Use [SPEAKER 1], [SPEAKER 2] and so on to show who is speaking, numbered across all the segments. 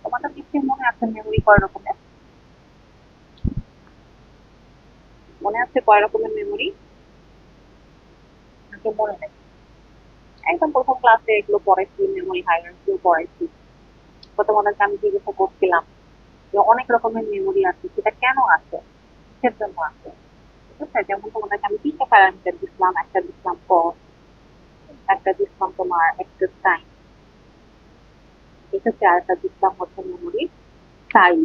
[SPEAKER 1] তোমাদের নিশ্চয়ই মনে আছে মেমোরি কয় রকমের? মনে আছে কয় রকমের মেমোরি? নাকি মনে নেই? একদম প্রথম ক্লাসে এগুলো পড়াইছি, মেমোরি হায়ারার্কিও পড়াইছি। তো তোমাদেরকে আমি জিজ্ঞাসা করছিলাম যে অনেক রকমের মেমোরি আছে, সেটা কেন আছে, কিসের জন্য আছে। ঠিক আছে, যেমন তোমাদেরকে আমি তিনটা প্যারামিটার দিচ্ছিলাম, একটা দিচ্ছিলাম কস্ট, একটা দিচ্ছিলাম তোমার অ্যাক্সেস টাইম, ঠিক আছে, আর একটা দিচ্ছিলাম হচ্ছে মেমোরি সাইজ।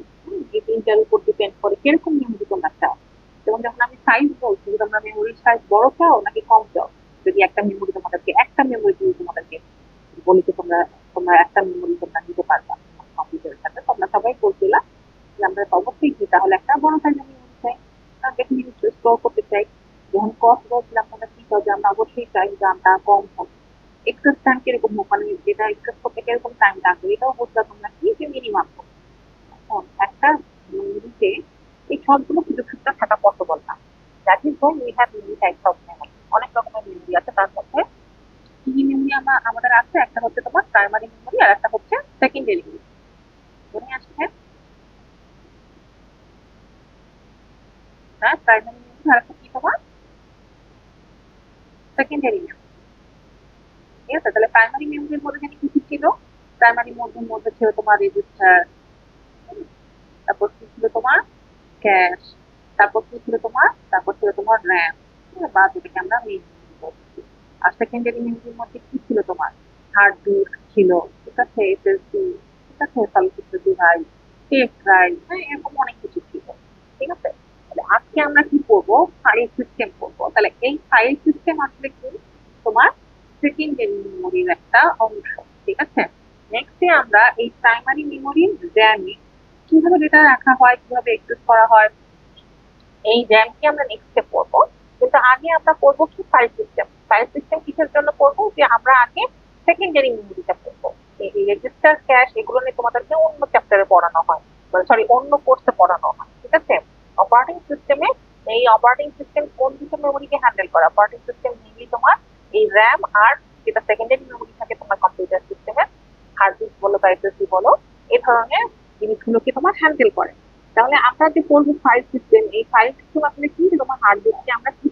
[SPEAKER 1] এই তিনটার উপর ডিপেন্ড করে কিরকম মেমোরি তোমরা চাও। যেমন যখন আমি সাইজ বলছি, যে তোমরা মেমোরির সাইজ বড় চাও নাকি কম চাও। যদি একটা মেমোরি তোমাদেরকে, একটা মেমোরি যদি তোমাদেরকে বলি যে তোমরা তোমরা একটা মেমোরি তোমরা নিতে পারবা কম্পিউটারের সাথে, তোমরা সবাই বলছিলা যে আমরা তো অবশ্যই কি, তাহলে একটা বড় সাইজের মেমোরি চাই, কারণ দেখুন স্টোর করতে চাই। যখন কস্ট বলছিলাম তোমরা কি চাও, যে আমরা অবশ্যই চাই দামটা কম হোক। এক্সেস টাইম কিরকম হোক, মানে যেটা এক্সেস করতে কিরকম টাইম লাগবে এটাও বুঝলা তোমরা কি, যে মিনিমাম। একটা মুভিতে এই সবগুলো সুযোগ সুবিধা থাকা পসিবল না। That is why we have many types of memory. অনেক রকমের মেমোরি আছে, তার মধ্যে কি কি মেমোরি আমাদের আছে, একটা হচ্ছে তোমার প্রাইমারি মেমোরি আর একটা হচ্ছে সেকেন্ডারি মেমোরি। মনে আছে? হ্যাঁ, প্রাইমারি মেমোরি আর একটা কি তোমার সেকেন্ডারি মেমোরি। ঠিক আছে, তাহলে প্রাইমারি মেমোরির মধ্যে জানি কি কি ছিল। প্রাইমারি মেমোরির মধ্যে ছিল তোমার রেজিস্টার, তারপর কি ছিল তোমার ক্যাশ, তারপর কি ছিল তোমার, তারপর ছিল তোমার র্যাম, বা যেটাকে আমরা মেইন মেমোরি বলছি। আর সেকেন্ডারি মেমোরির মধ্যে কি ছিল তোমার, হার্ড ডিস্ক ছিল, ঠিক আছে, এসএসডি, ঠিক আছে, সলিড ডিভাইস, টেপ ড্রাইভ, হ্যাঁ, এরকম অনেক কিছু ছিল। ঠিক আছে, তাহলে আজকে আমরা কি করবো, ফাইল সিস্টেম করবো। তাহলে এই ফাইল সিস্টেম আসলে কি, তোমার সেকেন্ডারি মেমোরির একটা অংশ। ঠিক আছে, নেক্সটে আমরা এই প্রাইমারি মেমোরির র্যামে কিভাবে ডেটা রাখা হয়, কিভাবে এক্সেস করা হয়, এই র্যামকে আমরা নেক্সটে পড়বো। কিন্তু আগে আমরা পড়বো কি, ফাইল সিস্টেম। ফাইল সিস্টেম কিসের জন্য পড়বো, যে আমরা আগে সেকেন্ডারি মেমোরিটা পড়বো। এই রেজিস্টার ক্যাশ এগুলো নিয়ে তোমাদেরকে অন্য চ্যাপ্টারে পড়ানো হয়, সরি অন্য কোর্সে পড়ানো হয়। ঠিক আছে, অপারেটিং সিস্টেমে এই অপারেটিং সিস্টেম কোন দুটো মেমোরিকে হ্যান্ডেল করে, অপারেটিং সিস্টেম মেনলি তোমার এই র্যাম আর যেটা সেকেন্ডারি মেমোরি থাকে তোমার কম্পিউটার সিস্টেমে, হার্ড ডিস্ক বলো বা এসএসডি বলো, এই ধরনের জিনিসগুলোকে তোমার হ্যান্ডেল করে। তাহলে আমরা যে পড়বো ফাইল সিস্টেম, এই ফাইল সিস্টেম আসলে কি, যে তোমার হার্ড ডিস্কে আমরা কি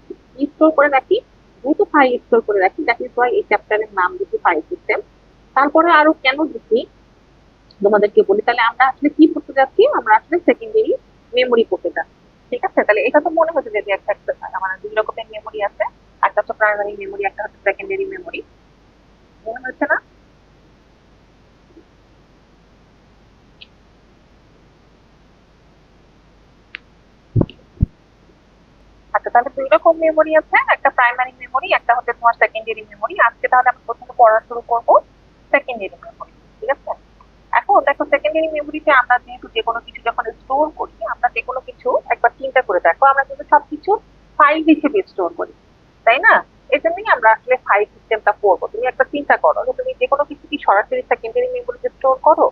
[SPEAKER 1] স্টোর করে রাখি, যেহেতু ফাইল স্টোর করে রাখি, দ্যাট ইজ ওয়াই এই চ্যাপ্টারের নাম দিচ্ছি ফাইল সিস্টেম। তারপরে আরো কেন দিচ্ছি তোমাদেরকে বলি, তাহলে আমরা আসলে কি পড়তে যাচ্ছি, আমরা আসলে সেকেন্ডারি মেমোরি পড়তে যাচ্ছি। ঠিক আছে, তাহলে এটা তো মনে হচ্ছে যে একটা একটা মানে দুই রকমের মেমোরি আছে, একটা হচ্ছে প্রাইমারি মেমোরি, একটা হচ্ছে সেকেন্ডারি মেমোরি। মনে হচ্ছে না? আচ্ছা, তাহলে দুই রকম মেমোরি আছে, একটা প্রাইমারি মেমোরি, একটা হচ্ছে তোমার সেকেন্ডারি মেমোরি। আজকে তাহলে আমরা প্রথমে পড়া শুরু করবো সেকেন্ডারি মেমোরি। ঠিক আছে, এখন দেখো সেকেন্ডারি মেমোরিতে আমরা যেহেতু যে কোনো কিছু যখন স্টোর করি, আমরা যে কোনো কিছু একবার চিন্তা করে দেখো, আমরা কিন্তু সবকিছু ফাইল হিসেবে স্টোর করি, তাই না? এই জন্যই আমরা আসলে ফাইল সিস্টেমটা পড়বো। তুমি একটা চিন্তা করো যে তুমি যে কোনো কিছু কি সরাসরি সেকেন্ডারি মেমোরিতে স্টোর করো?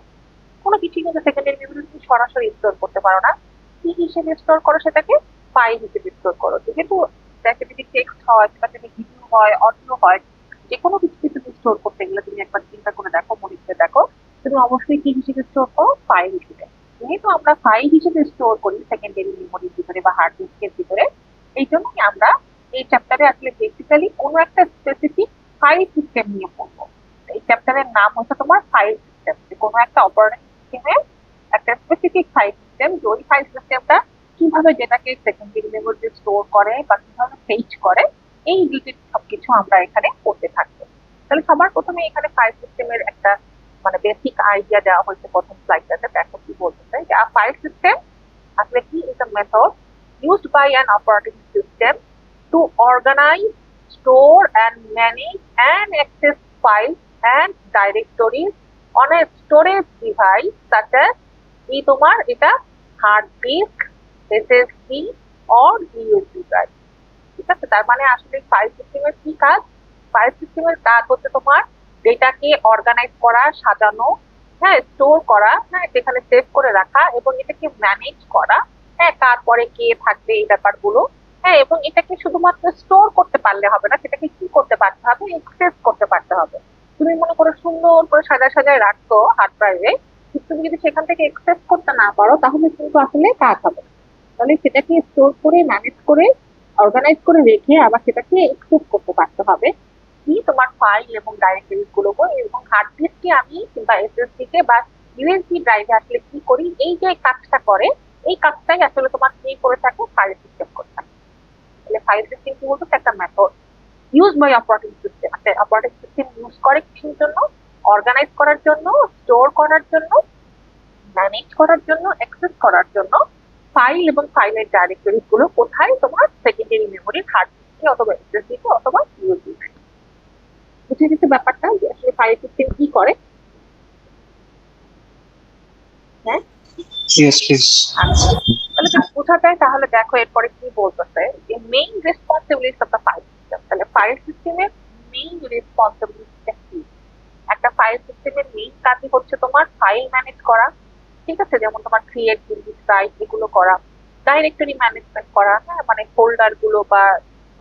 [SPEAKER 1] কোনো কিছুই কিন্তু সেকেন্ডারি মেমোরি তুমি সরাসরি স্টোর করতে পারো না। কি হিসেবে স্টোর করো সেটাকে? ফাইল হিসেবে স্টোর করো। যেহেতু দেখা যদি টেক্সট হয়, সেটা যদি ভিডিও হয়, অডিও হয়, যে কোনো কিছুকে তুমি স্টোর করতে গেলে তুমি একবার চিন্তা করে দেখো, মনে করে দেখো, তুমি অবশ্যই কি হিসেবে স্টোর করো, ফাইল হিসেবে। যেহেতু আমরা ফাইল হিসেবে স্টোর করি সেকেন্ডারি মেমোরির ভিতরে বা হার্ড ডিস্কের ভিতরে, এই জন্যই আমরা এই চ্যাপ্টারে আসলে বেসিক্যালি কোনো একটা স্পেসিফিক ফাইল সিস্টেম নিয়ে পড়বো। এই চ্যাপ্টারের নাম হচ্ছে তোমার ফাইল সিস্টেম, যে কোনো একটা অপারেটিং সিস্টেমের একটা স্পেসিফিক ফাইল সিস্টেম, যে ওই ফাইল সিস্টেমটা কিভাবে ডেটাকে সেকেন্ডারি মেমোরিতে স্টোর করে বা কিভাবে ফেচ করে, এই রিলেটেড সবকিছু আমরা এখানে করতে থাকবো। তাহলে সবার প্রথমে এখানে ফাইল সিস্টেমের একটা মানে বেসিক আইডিয়া দেওয়া হয়েছে প্রথম স্লাইডটাতে। দেখো কি বলতেছে, যে ফাইল সিস্টেম আসলে কি, is a method used by an operating system to organize, store and manage and access files and directories on a storage device such as কি তোমার এটা hard disk, SSD or USB drive. ঠিক আছে, তার মানে আসলে ফাইল সিস্টেমের কি কাজ? ফাইল সিস্টেমের কাজ হচ্ছে তোমার ডেটাকে অর্গানাইজ করা, সাজানো, হ্যাঁ, স্টোর করা, হ্যাঁ, সেখানে সেভ করে রাখা এবং এটাকে ম্যানেজ করা, হ্যাঁ, কার পরে কে থাকবে এই ব্যাপারগুলো, হ্যাঁ, এবং এটাকে শুধুমাত্র স্টোর করতে পারলে হবে না, সেটাকে কি করতে পারতে হবে, এক্সেস করতে পারতে হবে। তুমি মনে করো সুন্দর করে সাজায় সাজায় রাখছো হার্ড ড্রাইভে, তুমি যদি সেখান থেকে এক্সেস করতে না পারো তাহলে কিন্তু আসলে কাজ হবে না। তাহলে সেটাকে স্টোর করে ম্যানেজ করে অর্গানাইজ করে রেখে আবার সেটাকে এক্সেস করতে পারতে হবে। কি তোমার ফাইল এবং ডাইরেক্টরিজ গুলোকে এবং হার্ড ডিস্কে আমি কিংবা এসএসডি কে বা ইউএসবি ড্রাইভে আসলে কি করি, এই যে কাজটা করে এই কাজটাই আসলে তোমার কি করে থাকে, ফাইল সিস্টেম করে থাকে। তাহলে ফাইল সিস্টেম কি বলতো, একটা method use by operating system. একটা অপারেটিং সিস্টেম ইউজ করে কিসের জন্য? অর্গানাইজ করার জন্য, স্টোর করার জন্য, ম্যানেজ করার জন্য, অ্যাক্সেস করার জন্য ফাইল এবং ফাইলের ডাইরেক্টরিজ গুলো কোথায়, তোমার সেকেন্ডারি মেমোরি হার্ড ডিস্কে অথবা এসএসডি তে অথবা ইউএসবি। বুঝে গেছে ব্যাপারটা যে আসলে ফাইল সিস্টেম কি করে? হ্যাঁ,
[SPEAKER 2] Yes, please.
[SPEAKER 1] আচ্ছা, তাহলে যদি বোঝা যায় তাহলে দেখো এরপরে কি বলতেছে যে main responsibilities of the file system. তাহলে ফাইল সিস্টেমের মেইন রেসপন্সিবিলিটিটা কি? একটা ফাইল সিস্টেমের মেইন কাজই হচ্ছে তোমার ফাইল ম্যানেজ করা, ঠিক আছে, যেমন তোমার ক্রিয়েট, ডিলিট, রাইট এগুলো করা, ডাইরেক্টরি ম্যানেজমেন্ট করা, হ্যাঁ মানে ফোল্ডার গুলো বা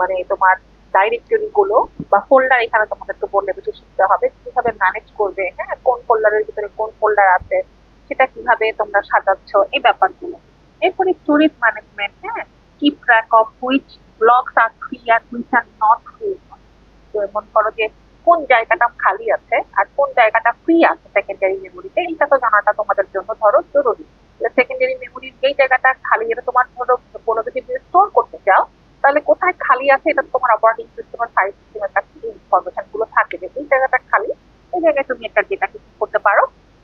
[SPEAKER 1] মানে তোমার ডাইরেক্টরি গুলো বা ফোল্ডার, এখানে তোমাদেরকে বললে কিছু শিখতে হবে কিভাবে ম্যানেজ করবে, হ্যাঁ কোন ফোল্ডারের ভিতরে কোন ফোল্ডার আছে সেটা কিভাবে তোমরা সাজাচ্ছ, এই ব্যাপারগুলো। এরপরে স্টোরেজ ম্যানেজমেন্ট, হ্যাঁ keep track of which blocks are free আর হুইচ আর নট ফ্রি। মনে করো যে কোন জায়গাটা খালি আছে আর কোন জায়গাটা ফ্রি আছে সেকেন্ডারি মেমোরিতে, এইটা তো জানাটা তোমাদের জন্য ধরো জরুরি। সেকেন্ডারি মেমোরির যেই জায়গাটা খালি, এটা তোমার ধরো কোনো যদি স্টোর করতে চাও তাহলে কোথায় খালি আছে এটা তোমার অপারেটিং সিস্টেম আর ফাইল সিস্টেমের কাছে ইনফরমেশন গুলো থাকে যে এই জায়গাটা খালি, এই জায়গায় তুমি একটা ডেটা কি করতে পারো,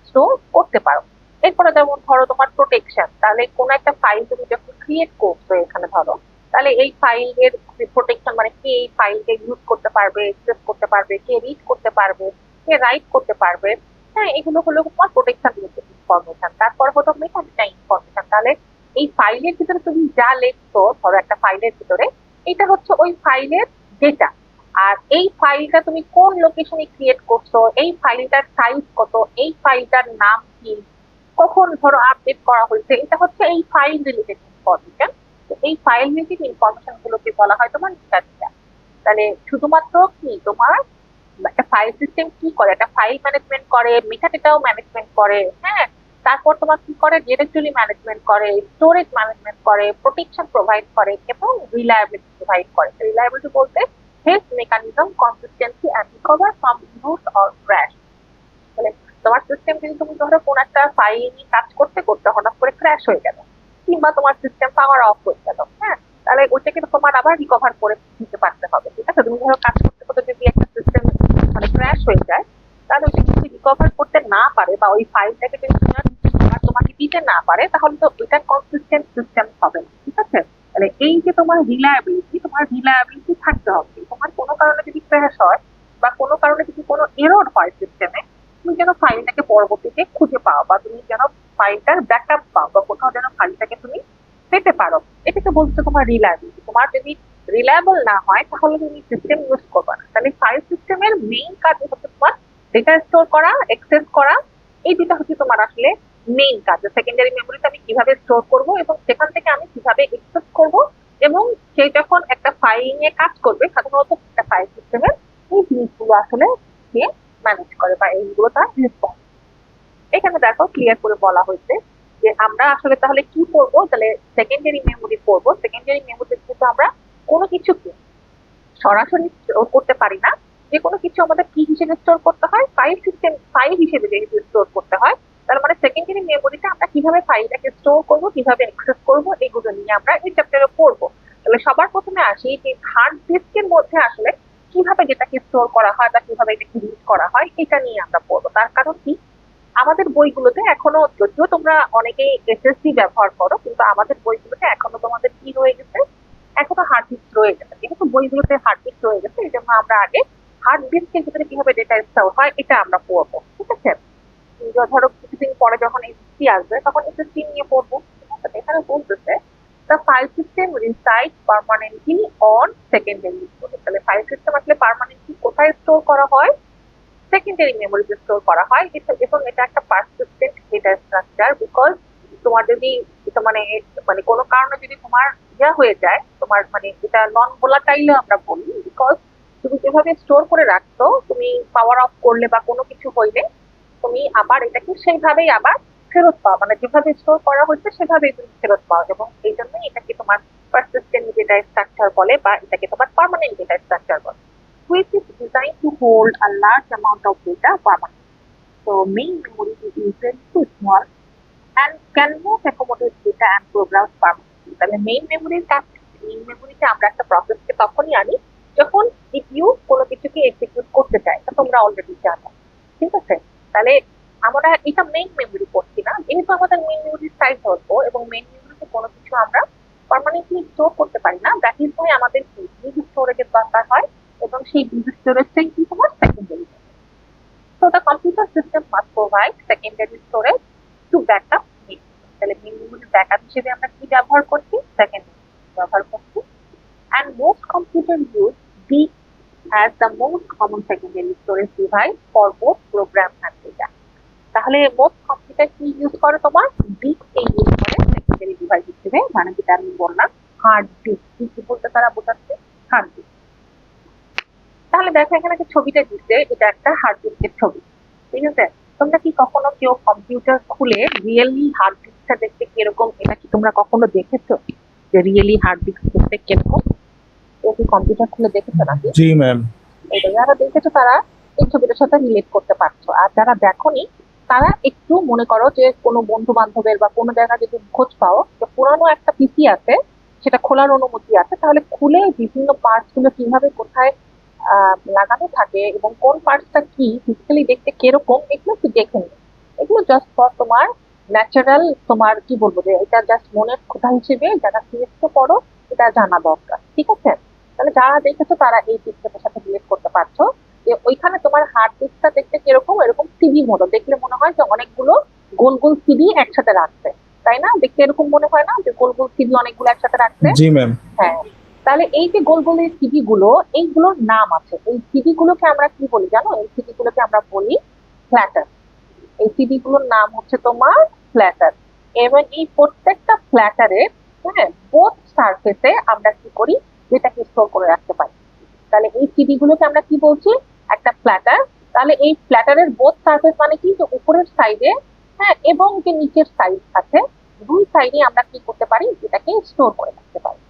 [SPEAKER 1] স্টোর করতে পারো। এরপরে যেমন ধরো তোমার প্রোটেকশন, তাহলে কোনো একটা ফাইল তুমি যখন ক্রিয়েট করছো এখানে ধরো, তাহলে এই ফাইলের প্রোটেকশন মানে কে এই ফাইলকে ইউজ করতে পারবে, এক্সেস করতে পারবে, কে রিড করতে পারবে, কে রাইট করতে পারবে, হ্যাঁ এগুলো হলো তোমার প্রোটেকশন রিলেটেড ইনফরমেশন। তারপর হলো মেটাডেটা ইনফরমেশন, তাহলে এই ফাইলের ভিতরে তুমি যা লিখছো ধরো একটা ফাইলের ভিতরে, এটা হচ্ছে ওই ফাইলের ডেটা। আর এই ফাইলটা তুমি কোন লোকেশনে ক্রিয়েট করছো, এই ফাইলটার সাইজ কত, এই ফাইলটার নাম কি, কখন ধরো আপডেট করা হয়েছে, এটা হচ্ছে এই ফাইল রিলেটেড ইনফরমেশন। এই ফাইল রিলেটেড ইনফরমেশন গুলোকে বলা হয় তোমার মেটাডেটা। তাহলে শুধুমাত্র কি তোমার একটা ফাইল সিস্টেম কি করে, একটা ফাইল ম্যানেজমেন্ট করে, মেটাডেটাও ম্যানেজমেন্ট করে, হ্যাঁ তারপর তোমার কি করে, ডিরেক্টরি ম্যানেজমেন্ট করে, স্টোরেজ ম্যানেজমেন্ট করে, প্রোটেকশন প্রোভাইড করে এবং রিলায়েবিলিটি প্রোভাইড করে। রিলায়েবিলিটি বলতে help mechanism consistency and recover from use or crash. মানে তোমার সিস্টেম যদি তুমি ধরো কোন একটা ফাইল নিয়ে কাজ করতে করতে হঠাৎ করে ক্র্যাশ হয়ে গেল কিংবা তোমার সিস্টেম পাওয়ার অফ হয়ে গেল, হ্যাঁ তাহলে ওইটাকে তোমার আবার রিকভার করে দিতে পারতে হবে, ঠিক আছে। তুমি ধরো কাজ করতে করতে যদি একটা সিস্টেম মানে ক্র্যাশ হয়ে যায়, তাহলে ওইটাকে যদি রিকভার করতে না পারে বা ওই ফাইলটাকে যদি আর তোমাকে দিতে না পারে তাহলে তো ওইটা কনসিস্টেন্ট সিস্টেম হবে না, ঠিক আছে। তাহলে এই যে তোমার রিলায়েবিলিটি থাকতে হবে। তোমার কোনো কারণে যদি ক্র্যাশ হয় বা কোনো কারণে যদি কোনো এরর হয় সিস্টেমে, তুমি যেন ফাইলটাকে পরবর্তীতে খুঁজে পাও বা তুমি যেন ফাইলটার ব্যাকআপ পাও বা কোথাও যেন ফাইলটাকে তুমি পেতে পারো, এটাকে বলছে তোমার রিলায়েবিলিটি। তোমার যদি রিলায়েবল না হয় তাহলে তুমি সিস্টেম ইউজ করবে না। তাহলে ফাইল সিস্টেমের মেইন কাজ হচ্ছে তোমার ডেটা স্টোর করা, অ্যাক্সেস করা, এই দুটা হচ্ছে তোমার আসলে মেইন কাজ। সেকেন্ডারি মেমোরিতে আমি কিভাবে স্টোর করব এবং সেখান থেকে আমি কিভাবে অ্যাক্সেস করব, এবং সে যখন একটা ফাইল নিয়ে কাজ করবে সাধারণত একটা ফাইল সিস্টেমের এই জিনিসগুলো আসলে সে ম্যানেজ করে বা এইগুলো তার রেসপন্স। এখানে দেখো ক্লিয়ার করে বলা হয়েছে যে আমরা আসলে তাহলে কি করবো, তাহলে সেকেন্ডারি মেমোরি পড়বো। সেকেন্ডারি মেমোরি কিন্তু আমরা কোনো কিছুকে সরাসরি স্টোর করতে পারি না, যে কোনো কিছু আমাদের কি হিসেবে স্টোর করতে হয়, ফাইল সিস্টেম ফাইল হিসেবে যেহেতু স্টোর করতে হয়, তার মানে সেকেন্ডারি মেমোরিতে আমরা কিভাবে ফাইলটাকে স্টোর করব, কিভাবে অ্যাক্সেস করব, এগুলো নিয়ে আমরা এই চ্যাপ্টারে পড়বো। তাহলে সবার প্রথমে আসি যে হার্ড ডিস্কের মধ্যে আসলে কিভাবে ডেটাকে স্টোর করা হয় বা কিভাবে এটাকে রিড করা হয় এটা নিয়ে আমরা পড়বো। তার কারণ কি, আমাদের বইগুলোতে এখনো, যদিও তোমরা অনেকেই এসএসডি ব্যবহার করো, কিন্তু আমাদের বইগুলোতে এখনো তোমাদের কি রয়ে গেছে, এখনো হার্ড ডিস্ক রয়ে গেছে। যেহেতু বইগুলোতে হার্ড ডিস্ক রয়ে গেছে এই জন্য আমরা আগে হার্ড ডিস্কের ভিতরে কিভাবে ডেটা স্টোর হয় এটা আমরা পড়বো, ঠিক আছে। ধরো কিছুদিন পরে যখন এসএসডি আসবে তখন এসএসডি নিয়ে পড়বো, ঠিক আছে। এখানে বলতেছে the file system resides permanently on secondary storage। তাহলে ফাইল সিস্টেম আসলে পার্মানেন্টলি কোথায় স্টোর করা হয়, সেকেন্ডারি মেমোরিতে স্টোর করা হয়। এবং এটা একটা পারসিস্টেন্ট ডেটা স্ট্রাকচার, বিকজ তোমার যদি এটা মানে মানে কোনো কারণে যদি তোমার ইয়া হয়ে যায়, তোমার মানে এটা নন ভোলাটাইল আমরা বলি, বিকজ তুমি যেভাবে স্টোর করে রাখছো, তুমি পাওয়ার অফ করলে বা কোনো কিছু হইলে তুমি আবার এটাকে সেইভাবেই আবার ফেরত পাও, মানে যেভাবে স্টোর করা হচ্ছে সেভাবেই তুমি ফেরত পাও, এবং এই জন্যই এটাকে তোমার পারসিস্টেন্ট ডেটা স্ট্রাকচার বলে, বা এটাকে তোমার পার্মানেন্ট ডেটা স্ট্রাকচার বলে, which is designed to hold a large amount of data permanently. So main memory is usually too small and cannot accommodate data and programs permanently. তাহলে main মেমোরির কাজ, main মেমোরিতে আমরা একটা প্রসেসকে তখনই আনি যখন সিপিইউ কোনো কিছুকে এক্সিকিউট করতে চায়, তা তোমরা অলরেডি জানো, ঠিক আছে? তাহলে আমরা এটা মেইন মেমোরি করছি না, যেহেতু আমাদের মেইন মেমোরির সাইজ অল্প এবং মেইন মেমোরিতে কোনো কিছু আমরা পার্মানেন্টলি স্টোর করতে পারি না, দ্যাট ইজ ওয়াই আমাদের কি বিগ স্টোরেজের দরকার হয়, এবং সেই বিগ স্টোরেজটাই কি তোমার secondary. So the computer system must provide secondary storage to backup main memory. তাহলে মেইন মেমোরির ব্যাকআপ হিসেবে আমরা কি ব্যবহার করছি? সেকেন্ডারি ব্যবহার করছি। And most computers use D as the most common secondary storage device for both program and data. তাহলে মোস্ট কম্পিউটার কি ইউজ করে? তোমার ডিস্ক কে ইউজ করে সেকেন্ডারি ডিভাইস হিসেবে, মানে যেটা আমি বললাম হার্ড ডিস্ক। কি বলতে তারা বোঝাচ্ছে? Hard disk. তাহলে দেখো এখানে যে ছবিটা দিচ্ছে, এটা একটা হার্ড ডিস্কের ছবি, ঠিক আছে? তোমরা কি কখনো কেউ কম্পিউটার খুলে রিয়েলি হার্ড ডিস্কটা দেখতে কিরকম, এটা কি তোমরা কখনো দেখেছো যে রিয়েলি হার্ড ডিস্ক দেখতে কিরকম? কেউ কি কম্পিউটার খুলে দেখেছো নাকি?
[SPEAKER 2] জি ম্যাম।
[SPEAKER 1] এটা যারা দেখেছো তারা এই ছবিটার সাথে রিলেট করতে পারছো, আর যারা দেখোনি তারা একটু মনে করো যে কোনো বন্ধু বান্ধবের বা কোনো জায়গায় যদি খোঁজ পাও যে পুরানো একটা পিসি আছে, সেটা খোলার অনুমতি আছে, তাহলে খুলে বিভিন্ন পার্টস গুলো কিভাবে কোথায় লাগানো থাকে এবং কোন পার্টসটা কি ফিজিক্যালি দেখতে কিরকম, এগুলো একটু দেখে নিও। এগুলো জাস্ট ফর তোমার ন্যাচারাল, তোমার কি বলবো যে এটা জাস্ট মনের কথা হিসেবে যারা সিএসকে পড়ো এটা জানা দরকার, ঠিক আছে? তাহলে যারা দেখেছো তারা এই পিকচারটার সাথে রিলেট করতে পারছো যে ওইখানে তোমার হার্ড ডিস্কটা দেখতে কিরকম, এরকম সিডি মতো দেখলে মনে হয় যে অনেকগুলো গোল গোল সিডি একসাথে রাখছে, তাই না? দেখতে এরকম মনে হয় না যে গোল গোল সিডি অনেকগুলো একসাথে রাখছে?
[SPEAKER 2] জি ম্যাম।
[SPEAKER 1] হ্যাঁ। তাহলে এই যে গোল গোল এই সিডি গুলো, এইগুলোর নাম আছে। এই সিডি গুলোকে আমরা কি বলি জানো? এই সিডি গুলোকে আমরা বলি ফ্ল্যাটার। এই সিডি গুলোর নাম হচ্ছে তোমার ফ্ল্যাটার। এবং এই প্রত্যেকটা ফ্ল্যাটারে, হ্যাঁ, বোথ সারফেসে আমরা কি করি, যেটাকে স্টোর করে রাখতে পারি। তাহলে এই সিডি গুলোকে আমরা কি বলছি? একটা ফ্ল্যাটার। তাহলে এই ফ্ল্যাটারের বোথ সারফেস মানে কি, যে উপরের সাইডে, হ্যাঁ, এবং যে নিচের সাইড আছে, দুই সাইডে আমরা কি করতে পারি, যেটাকে স্টোর করে রাখতে পারি।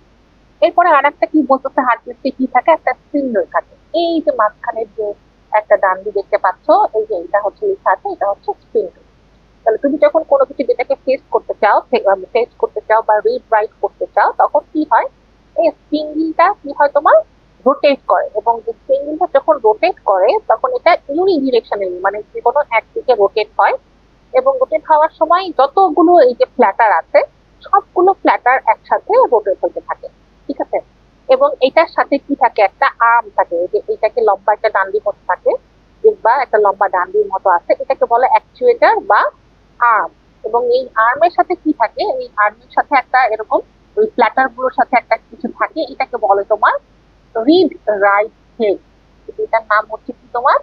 [SPEAKER 1] এরপরে আর একটা কি বলতেছে, হার্ড ডিস্কে কি থাকে? একটা স্পিন্ডল থাকে। এই যে মাঝখানের যে একটা ডান্ডি দেখতে পাচ্ছ, এই যে এটা হচ্ছে লেখা আছে, এটা হচ্ছে স্পিন্ডল। তাহলে তুমি যখন কোনো কিছু যেটাকে ফেস করতে চাও বা রিড রাইট করতে চাও, তখন কি হয়, এই স্পিন্ডলটা কি হয় তোমার রোটেট করে, এবং যে স্পিন্ডলটা যখন রোটেট করে তখন এটা ইউনি ডিরেকশনালি, মানে যে কোনো একদিকে রোটেট হয়, এবং রোটেট হওয়ার সময় যতগুলো এই যে ফ্ল্যাটার আছে সবগুলো ফ্ল্যাটার একসাথে রোটেট হতে থাকে, ঠিক আছে? এবং এটার সাথে কি থাকে, একটা আর্ম থাকে, যে এটাকে লম্বা একটা ডান্ডি মতো থাকে, দেখবা একটা লম্বা ডান্ডির মতো আছে, এটাকে বলে অ্যাকচুয়েটার বা আর্ম। এবং এই আর্মের সাথে কি থাকে, এই আর্মের সাথে একটা এরকম ওই ফ্ল্যাটার গুলোর সাথে একটা কিছু থাকে, এটাকে বলে তোমার রিড রাইট হেড। এটার নাম হচ্ছে কি তোমার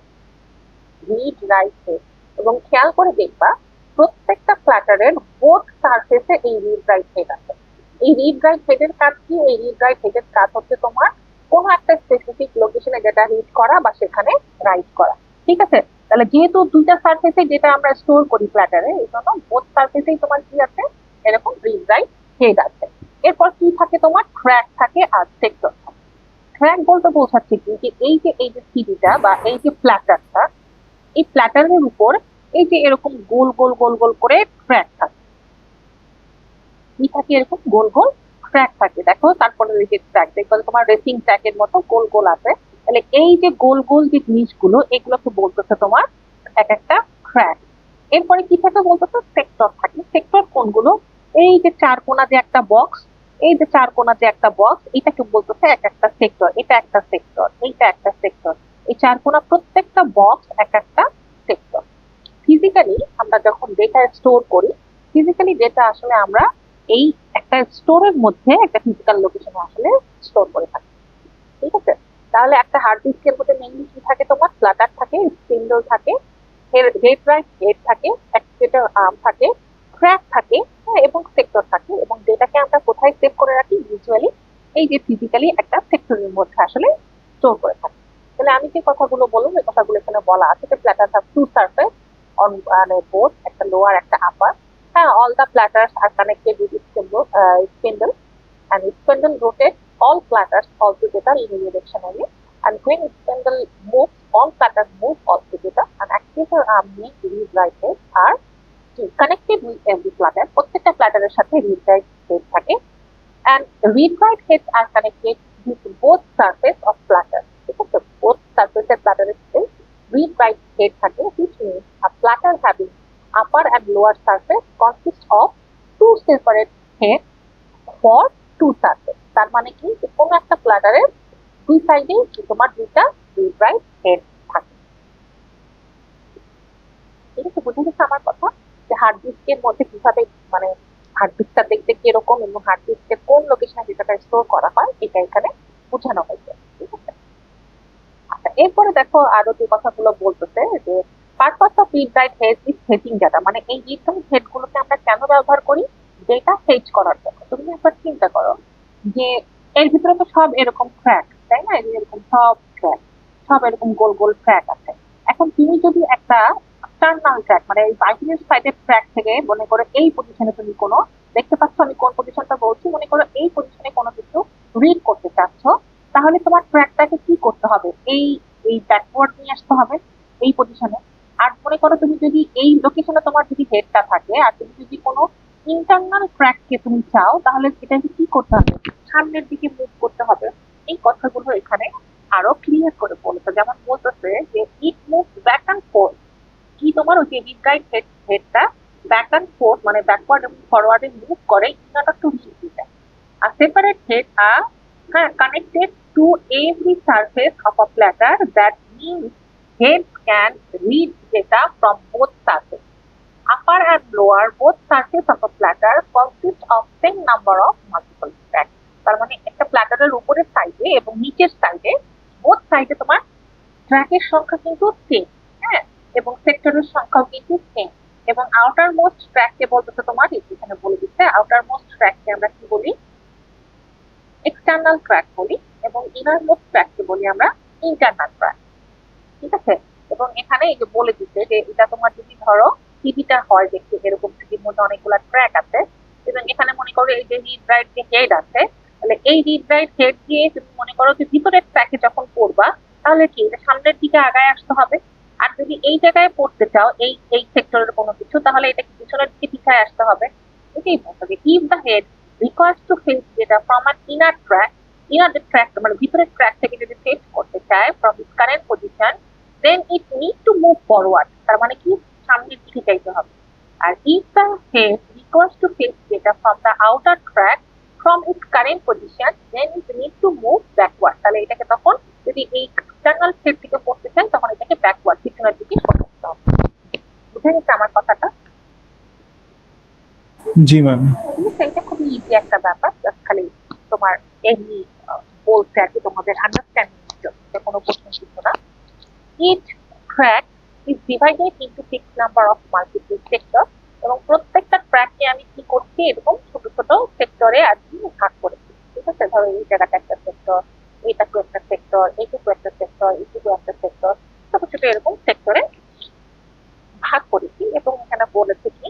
[SPEAKER 1] রিড রাইট হেড। এবং খেয়াল করে দেখবা প্রত্যেকটা ফ্ল্যাটারের বোথ সারফেসে এই রিড রাইট হেড আছে। এই রিড রাইট হেডের কাজ কি? এই রিড রাইট হেডের কাজ হচ্ছে তোমার কোনো একটা স্পেসিফিক লোকেশনে যেটা রিড করা বা সেখানে রাইট করা, ঠিক আছে? তাহলে যেহেতু দুইটা সারফেসে যেটা আমরা স্টোর করি ফ্ল্যাটারে, এই জন্য বোথ সারফেসেই তোমার কি আছে, এরকম রিড রাইট হেড আছে। এরপর কি থাকে তোমার? ট্র্যাক থাকে আর সেক্টর থাকে। ট্র্যাক বলতে বোঝাচ্ছে কি, যে এই যে সিডিটা বা এই যে ফ্ল্যাটারটা, এই প্ল্যাটারের উপর এই যে এরকম গোল গোল গোল গোল করে ট্র্যাক থাকে, কি থাকে, এরকম গোল গোল ট্র্যাক থাকে। দেখো তারপরে এই যে ট্র্যাক দেখবে তোমার রেসিং ট্র্যাকের মতো গোল গোল আছে। তাহলে এই যে গোল গোল যে জিনিসগুলো, এগুলোকে বলতেছে তোমার এক একটা ট্র্যাক। এরপরে কি থাকে বলতেছে? সেক্টর থাকে। সেক্টর কোনগুলো? এই যে চার কোণা যে একটা বক্স, এই যে চার কোণা যে একটা বক্স, এটাকে বলতেছে এক একটা সেক্টর। এটা একটা সেক্টর, এইটা একটা সেক্টর। এই চার কোণা প্রত্যেকটা বক্স এক একটা সেক্টর। ফিজিক্যালি আমরা যখন ডেটা স্টোর করি, ফিজিক্যালি ডেটা আসলে আমরা এই একটা স্টোরের মধ্যে একটা ফিজিক্যাল লোকেশনে আসলে স্টোর করে থাকি, ঠিক আছে? তাহলে একটা হার্ড ডিস্কের মধ্যে মেইনলি কি থাকে? তোমার ফ্ল্যাটার থাকে, স্পিন্ডল থাকে, রেড রাইট হেড থাকে, অ্যাক্সিলেটর আর্ম থাকে, ট্র্যাক থাকে, হ্যাঁ, এবং সেক্টর থাকে। এবং ডেটাকে আমরা কোথায় সেভ করে রাখি? ভিজুয়ালি এই যে ফিজিক্যালি একটা সেক্টরের মধ্যে আসলে স্টোর করে থাকি। তাহলে আমি যে কথাগুলো বললাম, এই কথাগুলো এখানে বলা আছে যে platter have to surface, on both একটা lower একটা upper. All the platters are connected with its spindle, and its spindle rotates all platters all together unidirectionally. And when spindle moves, all platters move all together. And actuator arm means reed right head are connected with every platter. প্রত্যেকটা প্ল্যাটারের সাথে reed right head থাকে, and reed right heads are connected with both surface of platter. ঠিক আছে, both surface এর প্ল্যাটারের সাথে reed right head থাকে, which means a platter having upper and lower surface consists of two separate heads for two surface. তার মানে কি, কোনো একটা প্ল্যাটারের দুই সাইডে তোমার দুইটা reed right head থাকে। ঠিক আছে, বুঝে গেছে আমার কথা, যে হার্ড ডিস্কের মধ্যে কিভাবে মানে হার্ড ডিস্কটা দেখতে কিরকম এবং হার্ড ডিস্কের কোন লোকেশনে ডেটাটা স্টোর করা হয় এটা এখানে বোঝানো হয়েছে। ঠিক আছে, আচ্ছা এরপরে দেখো আরো যে কথাগুলো বলতেছে যে purpose of read write head is fetching data, মানে এই রিড রাইট হেড গুলোকে আমরা কেন ব্যবহার করি, ডেটা ফেচ করার জন্য। তুমি একবার চিন্তা করো যে এর ভিতরে তো সব এরকম ট্র্যাক, তাই না, এরকম সব ট্র্যাক, সব এরকম গোল গোল ট্র্যাক আছে। এখন তুমি যদি একটা এক্সটার্নাল ট্র্যাক মানে এই বাইরের সাইডের ট্র্যাক থেকে মনে করো এই পজিশনে তুমি কোনো, দেখতে পাচ্ছ আমি কোন পজিশনটা বলছি, মনে করো এই পজিশনে কোনো কিছু রিড করতে চাচ্ছ, তাহলে তোমার ট্র্যাকটাকে কি করতে হবে, এই এই ব্যাকওয়ার্ড নিয়ে আসতে হবে এই পজিশনে। আর মনে করো তুমি যদি এই লোকেশনে তোমার যদি হেডটা থাকে আর তুমি যদি কোনো ইন্টারনাল ট্র্যাককে তুমি চাও, তাহলে এটাকে কি করতে হবে, সামনের দিকে মুভ করতে হবে। এই কথাগুলো এখানে আরো ক্লিয়ার করে বলতো, যেমন বলতেছে যে it move back and forth, কি তোমার ওই যে রিড রাইট হেডটা ব্যাক অ্যান্ড ফোর্থ মানে ব্যাকওয়ার্ড এবং ফরওয়ার্ডে মুভ করে ইন অর্ডার টু রিড দিতে। আর সেপারেট হেড আর connected to every surface of a platter. That means heads can read data from both surfaces. Upper and lower both surfaces of a platter consist of same number of multiple tracks. তার মানে একটা প্ল্যাটারের উপরের সাইডে এবং নিচের সাইডে both সাইডে তোমার ট্র্যাকের সংখ্যা কিন্তু সেম, হ্যাঁ, এবং সেক্টরের সংখ্যাও কিন্তু সেম। এবং আউটার মোস্ট ট্র্যাককে বলতেছে তোমার এখানে বলে দিচ্ছে, আউটার মোস্ট ট্র্যাককে আমরা কি বলি, এক্সটার্নাল ট্র্যাক বলি, এবং ইনার মোস্ট ট্র্যাককে বলি আমরা ইন্টারনাল ট্র্যাক। ঠিক আছে, এবং এখানে এই যে বলে দিচ্ছে যে এটা তোমার যদি ধরো টিভিটা হয় দেখতে এরকম টিভির মধ্যে অনেকগুলো ট্র্যাক আছে, এবং এখানে মনে করো এই যে রিড রাইট যে হেড আছে, তাহলে এই রিড রাইট হেড দিয়ে তুমি মনে করো যে ভিতরের ট্র্যাকে যখন পড়বা তাহলে কি এটা সামনের দিকে আগায় আসতে হবে। আর যদি এই জায়গায় পড়তে চাও এই এই সেক্টরের কোনো কিছু, তাহলে এটা পিছনের দিকে পিছায় আসতে হবে। এটাই বলতে হবে, if the head requires to fetch data from an inner track মানে ভিতরের ট্র্যাক থেকে যদি ফেচ করতে চায় from its current position, then it need to move forward, তার মানে কি সামনের দিকে যাইতে হবে। আর if the head requires to fetch data from the outer track from its current position, then it need to move backward, তাহলে এটাকে তখন যদি এই এক্সটার্নাল হেড থেকে পড়তে চায় তখন এটাকে ব্যাকওয়ার্ড পিছনের দিকে সরাতে হবে। বুঝে গেছে আমার কথাটা?
[SPEAKER 2] জি ম্যাম।
[SPEAKER 1] এটা খুবই ইজি একটা ব্যাপার, জাস্ট খালি তোমার এমনি বলতে আর কি তোমাদের আন্ডারস্ট্যান্ডিং জন্য, কোনো প্রশ্ন ছিল না। Each track is divided into fix number of multiple sector, এবং প্রত্যেকটা ট্র্যাককে আমি কি করছি এরকম ছোট ছোট সেক্টরে আর কি ভাগ করেছি। ঠিক আছে, ধরো এই জায়গাটা একটা সেক্টর, এইটাকেও একটা সেক্টর, এইটুকু একটা সেক্টর, এইটুকু একটা সেক্টর, ছোট ছোট এরকম সেক্টরে ভাগ করেছি। এবং এখানে বলেছে কি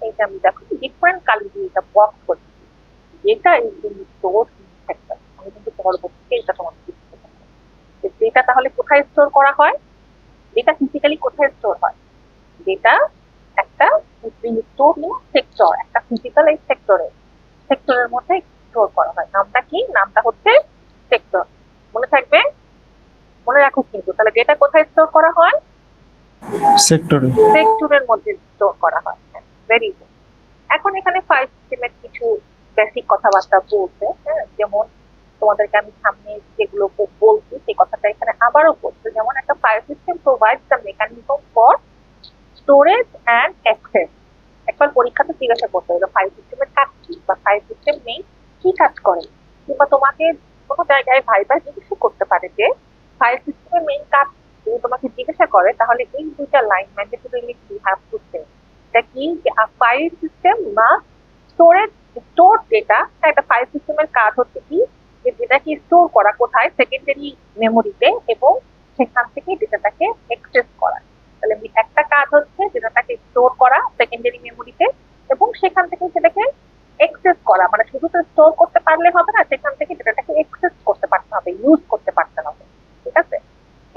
[SPEAKER 1] এইটা আমি দেখো ডিফারেন্ট কালার দিয়ে এটা বক্স করছি, এটা ইজ স্টোর সেক্টর। আমি কিন্তু পরবর্তীতে এটা তোমাদের ডেটা তাহলে কোথায় স্টোর করা হয়, ডেটা ফিজিক্যালি কোথায় স্টোর হয়, ডেটা একটা স্টোর নিয়ে সেক্টর, একটা ফিজিক্যাল এই সেক্টরের মধ্যে স্টোর করা হয়। নামটা কি, নামটা হচ্ছে সেক্টর, মনে থাকবে, মনে রাখো কিন্তু। তাহলে ডেটা কোথায় স্টোর করা হয়, সেক্টরের মধ্যে স্টোর করা হয়। Very good. এখন এখানে ফাইল সিস্টেমের কিছু বেসিক কথাবার্তা বলছে, হ্যাঁ, যেমন তোমাদেরকে আমি সামনে যেগুলো বলছি সেই কথাটা এখানে আবারও বলছে, যেমন একটা file system provides the mechanism for storage and access. একবার পরীক্ষাতে জিজ্ঞাসা করতে হবে ফাইল সিস্টেমের কাজ কি, বা ফাইল সিস্টেম নেই কি কাজ করে, কিংবা তোমাকে কোনো জায়গায় ভাইবা জিজ্ঞাসা করতে পারে যে ফাইল সিস্টেমের মেইন কাজ যদি তোমাকে জিজ্ঞাসা করে, তাহলে এই দুইটা line mandatorily you have to say. এটা কি, যে a file system must store data. একটা ফাইল সিস্টেমের কাজ হচ্ছে কি, যে ডেটাকে স্টোর করা কোথায়, সেকেন্ডারি মেমোরিতে, এবং সেখান থেকে ডেটাটাকে অ্যাক্সেস করা। তাহলে একটা কাজ হচ্ছে যেটাকে স্টোর করা সেকেন্ডারি মেমোরিতে, এবং সেখান থেকে সেটাকে এক্সেস করা, মানে শুধু তো স্টোর করতে পারলে হবে না, সেখান থেকে ডেটাটাকে এক্সেস করতে পারতে হবে, ইউজ করতে পারতে হবে। ঠিক আছে?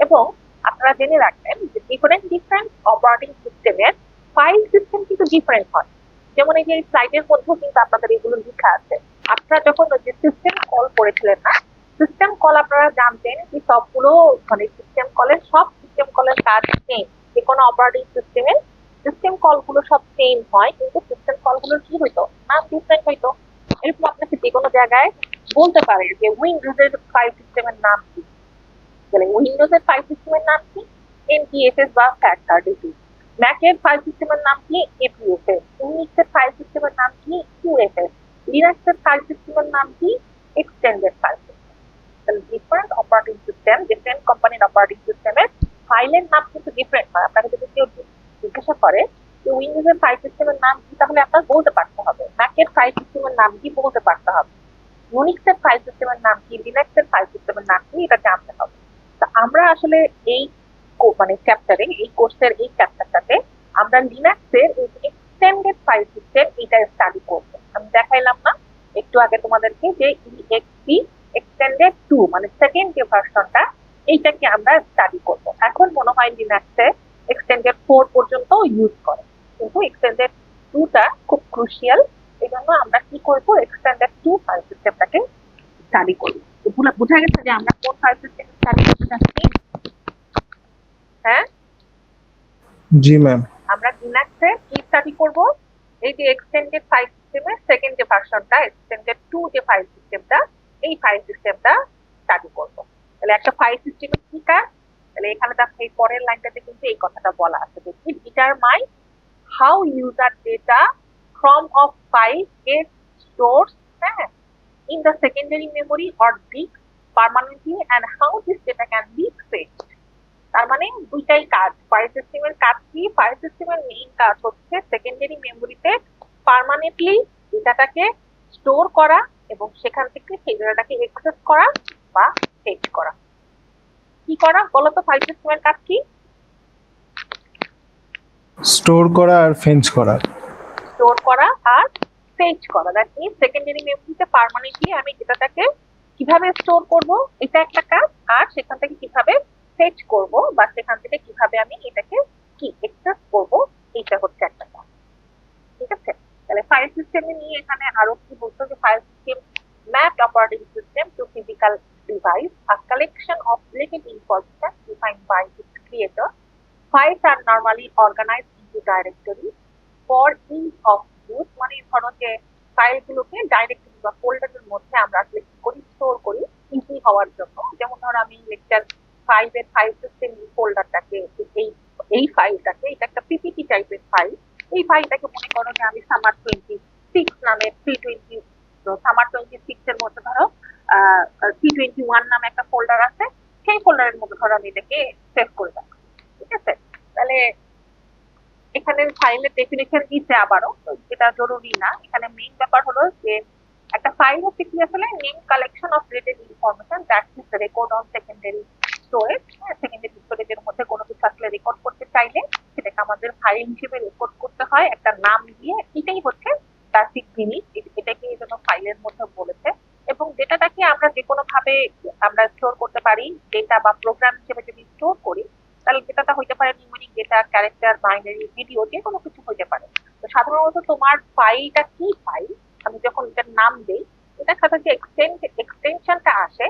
[SPEAKER 1] এবং আপনারা জেনে রাখবেন যে ডিফারেন্ট ডিফারেন্ট অপারেটিং সিস্টেমের ফাইল সিস্টেম কিন্তু ডিফারেন্ট হয়। যেমন এই যে স্লাইডের মধ্যেও কিন্তু আপনাদের এগুলো লেখা আছে। আপনারা যখন যে সিস্টেম কল করেছিলেন না, সিস্টেম কল আপনারা জানতেন যে সবগুলো মানে সিস্টেম কলের কাজ সেম। যে কোনো অপারেটিং সিস্টেমের সিস্টেম কল গুলো সব সেম হয়, কিন্তু সিস্টেম কল গুলোর কি হইতো, নাম ডিফারেন্ট হইতো। এরকম আপনাকে যে কোনো জায়গায় বলতে পারে যে উইন্ডোজের ফাইল সিস্টেমের নাম কি, তাহলে উইন্ডোজের ফাইল সিস্টেমের নাম কি, এনটিএফএস বা FAT32। ম্যাকের ফাইল সিস্টেমের নাম কি, এপিএফএস। ইউনিক্সের ফাইল সিস্টেমের নাম কি, ইউএফএস। লিনাক্সের ফাইল সিস্টেমের নাম কি, এক্সটেন্ডেড ফাইল সিস্টেম। তাহলে ডিফারেন্ট অপারেটিং সিস্টেম, ডিফারেন্ট কোম্পানির অপারেটিং সিস্টেমের ফাইলের নাম কিন্তু ডিফারেন্ট হয়। আপনাকে যদি কেউ জিজ্ঞাসা করে যে উইন্ডোজের ফাইল সিস্টেমের নাম কি, তাহলে আপনার বলতে পারতে হবে। ম্যাকের ফাইল সিস্টেমের নাম কি বলতে পারতে হবে। ইউনিক্সের ফাইল সিস্টেমের নাম কি, লিনাক্সের ফাইল সিস্টেমের নাম কি, এটা জানতে হবে। তো আমরা আসলে এই মানে চ্যাপ্টারে, এই কোর্সের এই চ্যাপ্টারটাতে আমরা লিনাক্সের এক্সটেন্ডেড ফাইল সিস্টেম এটা স্টাডি করব। আমি দেখাইলাম না একটু আগে তোমাদেরকে যে ইএক্সপি এক্সটেন্ডেড 2 মানে সেকেন্ড যে ভার্সনটা, এইটাকে আমরা স্টাডি করব। এখন মনে হয় লিনাক্সে এক্সটেন্ডেড 4 পর্যন্ত ইউজ করে, কিন্তু এক্সটেন্ডেড 2টা খুব ক্রুশিয়াল। এই জন্য আমরা কি করব, এক্সটেন্ডেড 2 ফাইল সিস্টেমটাকে স্টাডি করব। বোঝা গেছে যে আমরা কোন ফাইল সিস্টেম স্টাডি করতে যাচ্ছি? হ্যাঁ,
[SPEAKER 2] জি ম্যাম।
[SPEAKER 1] আমরা লিনাক্সে কি স্টাডি করব, এই যে এক্সটেন্ডেড ফাইল সিস্টেমের সেকেন্ড যে ভার্সনটা, এক্সটেন্ডেড 2 যে ফাইল সিস্টেমটা, এই ফাইল সিস্টেমটা স্টাডি করব। তাহলে একটা ফাইল সিস্টেমের কি কাজ, তাহলে এখানে দেখো এই পরের লাইনটাতে কিন্তু এই কথাটা বলা আছে যে it determine how user data from of file get stored, হ্যাঁ, in the secondary memory or disk permanently and how this data can be fetched। তার মানে দুইটাই কাজ। ফাইল সিস্টেমের কাজ কি, ফাইল সিস্টেমের মেইন কাজ হচ্ছে সেকেন্ডারি মেমোরিতে পার্মানেন্টলি ডেটাটাকে স্টোর করা এবং সেখান থেকে সেই ডেটাটাকে অ্যাক্সেস করা বা ফেচ করা। কি করা বলো তো, ফাইল সিস্টেমের কাজ কি?
[SPEAKER 2] স্টোর করা আর ফেঞ্চ করা।
[SPEAKER 1] স্টোর করা আর ফেচ করা। দ্যাট মিন্স সেকেন্ডারি মেমোরিতে পার্মানেন্টলি আমি ডেটাটাকে কিভাবে স্টোর করব, এটা একটা কাজ। আর সেখান থেকে কিভাবে ফেচ করব বা সেখান থেকে কিভাবে আমি এটাকে কি অ্যাক্সেস করব, এটা হচ্ছে একটা কাজ। ঠিক আছে? তাহলে ফাইল সিস্টেমে নিয়ে এখানে আরো কি বলতো, যে file system mapped operating system to physical device, a collection of related information defined by its creator. Files are normally organized into directories for ease of use। মানে ধরো যে ফাইলগুলোকে ডাইরেক্টরি বা ফোল্ডারের মধ্যে আমরা আসলে কি করি, স্টোর করি ইজি হওয়ার জন্য। যেমন ধরো আমি লেকচার 5 এর ফাইল সিস্টেম ফোল্ডারটাকে, এই এই ফাইলটাকে, এটা একটা পিপিটি টাইপের ফাইল। এই ফাইলটাকে মনে করো যে আমি সামার 26 নামে 320, সামার 26 এর মধ্যে ধরো 321 নামে একটা ফোল্ডার আছে, সেই ফোল্ডারের মধ্যে ধরো আমি এটাকে সেভ করে রাখবো। ঠিক আছে? তাহলে এখানে ফাইলের ডেফিনেশন দিচ্ছে আবারও, এটা জরুরি না। এখানে মেইন ব্যাপার হলো যে একটা ফাইল হচ্ছে কি, আসলে main collection of related information that is record on secondary storage. Secondary স্টোরেজের মধ্যে কোনো কিছু আসলে রেকর্ড করতে চাইলে সেটাকে আমাদের ফাইল হিসেবে রেকর্ড করতে হয় একটা নাম দিয়ে। এটাই হচ্ছে বেসিক জিনিস, এটাকে এই জন্য ফাইলের মধ্যে বলেছে। এবং ডেটাটাকে আমরা যে কোনো ভাবে আমরা স্টোর করতে পারি। ডেটা বা প্রোগ্রাম হিসেবে যদি স্টোর করি, তাহলে ডেটাটা হইতে পারে numeric data, character, binary, video, যে কোনো কিছু হইতে পারে। তো সাধারণত তোমার ফাইলটা কি ফাইল, আমি যখন এটার নাম দেই, এটার সাথে যে এক্সটেনশনটা আসে,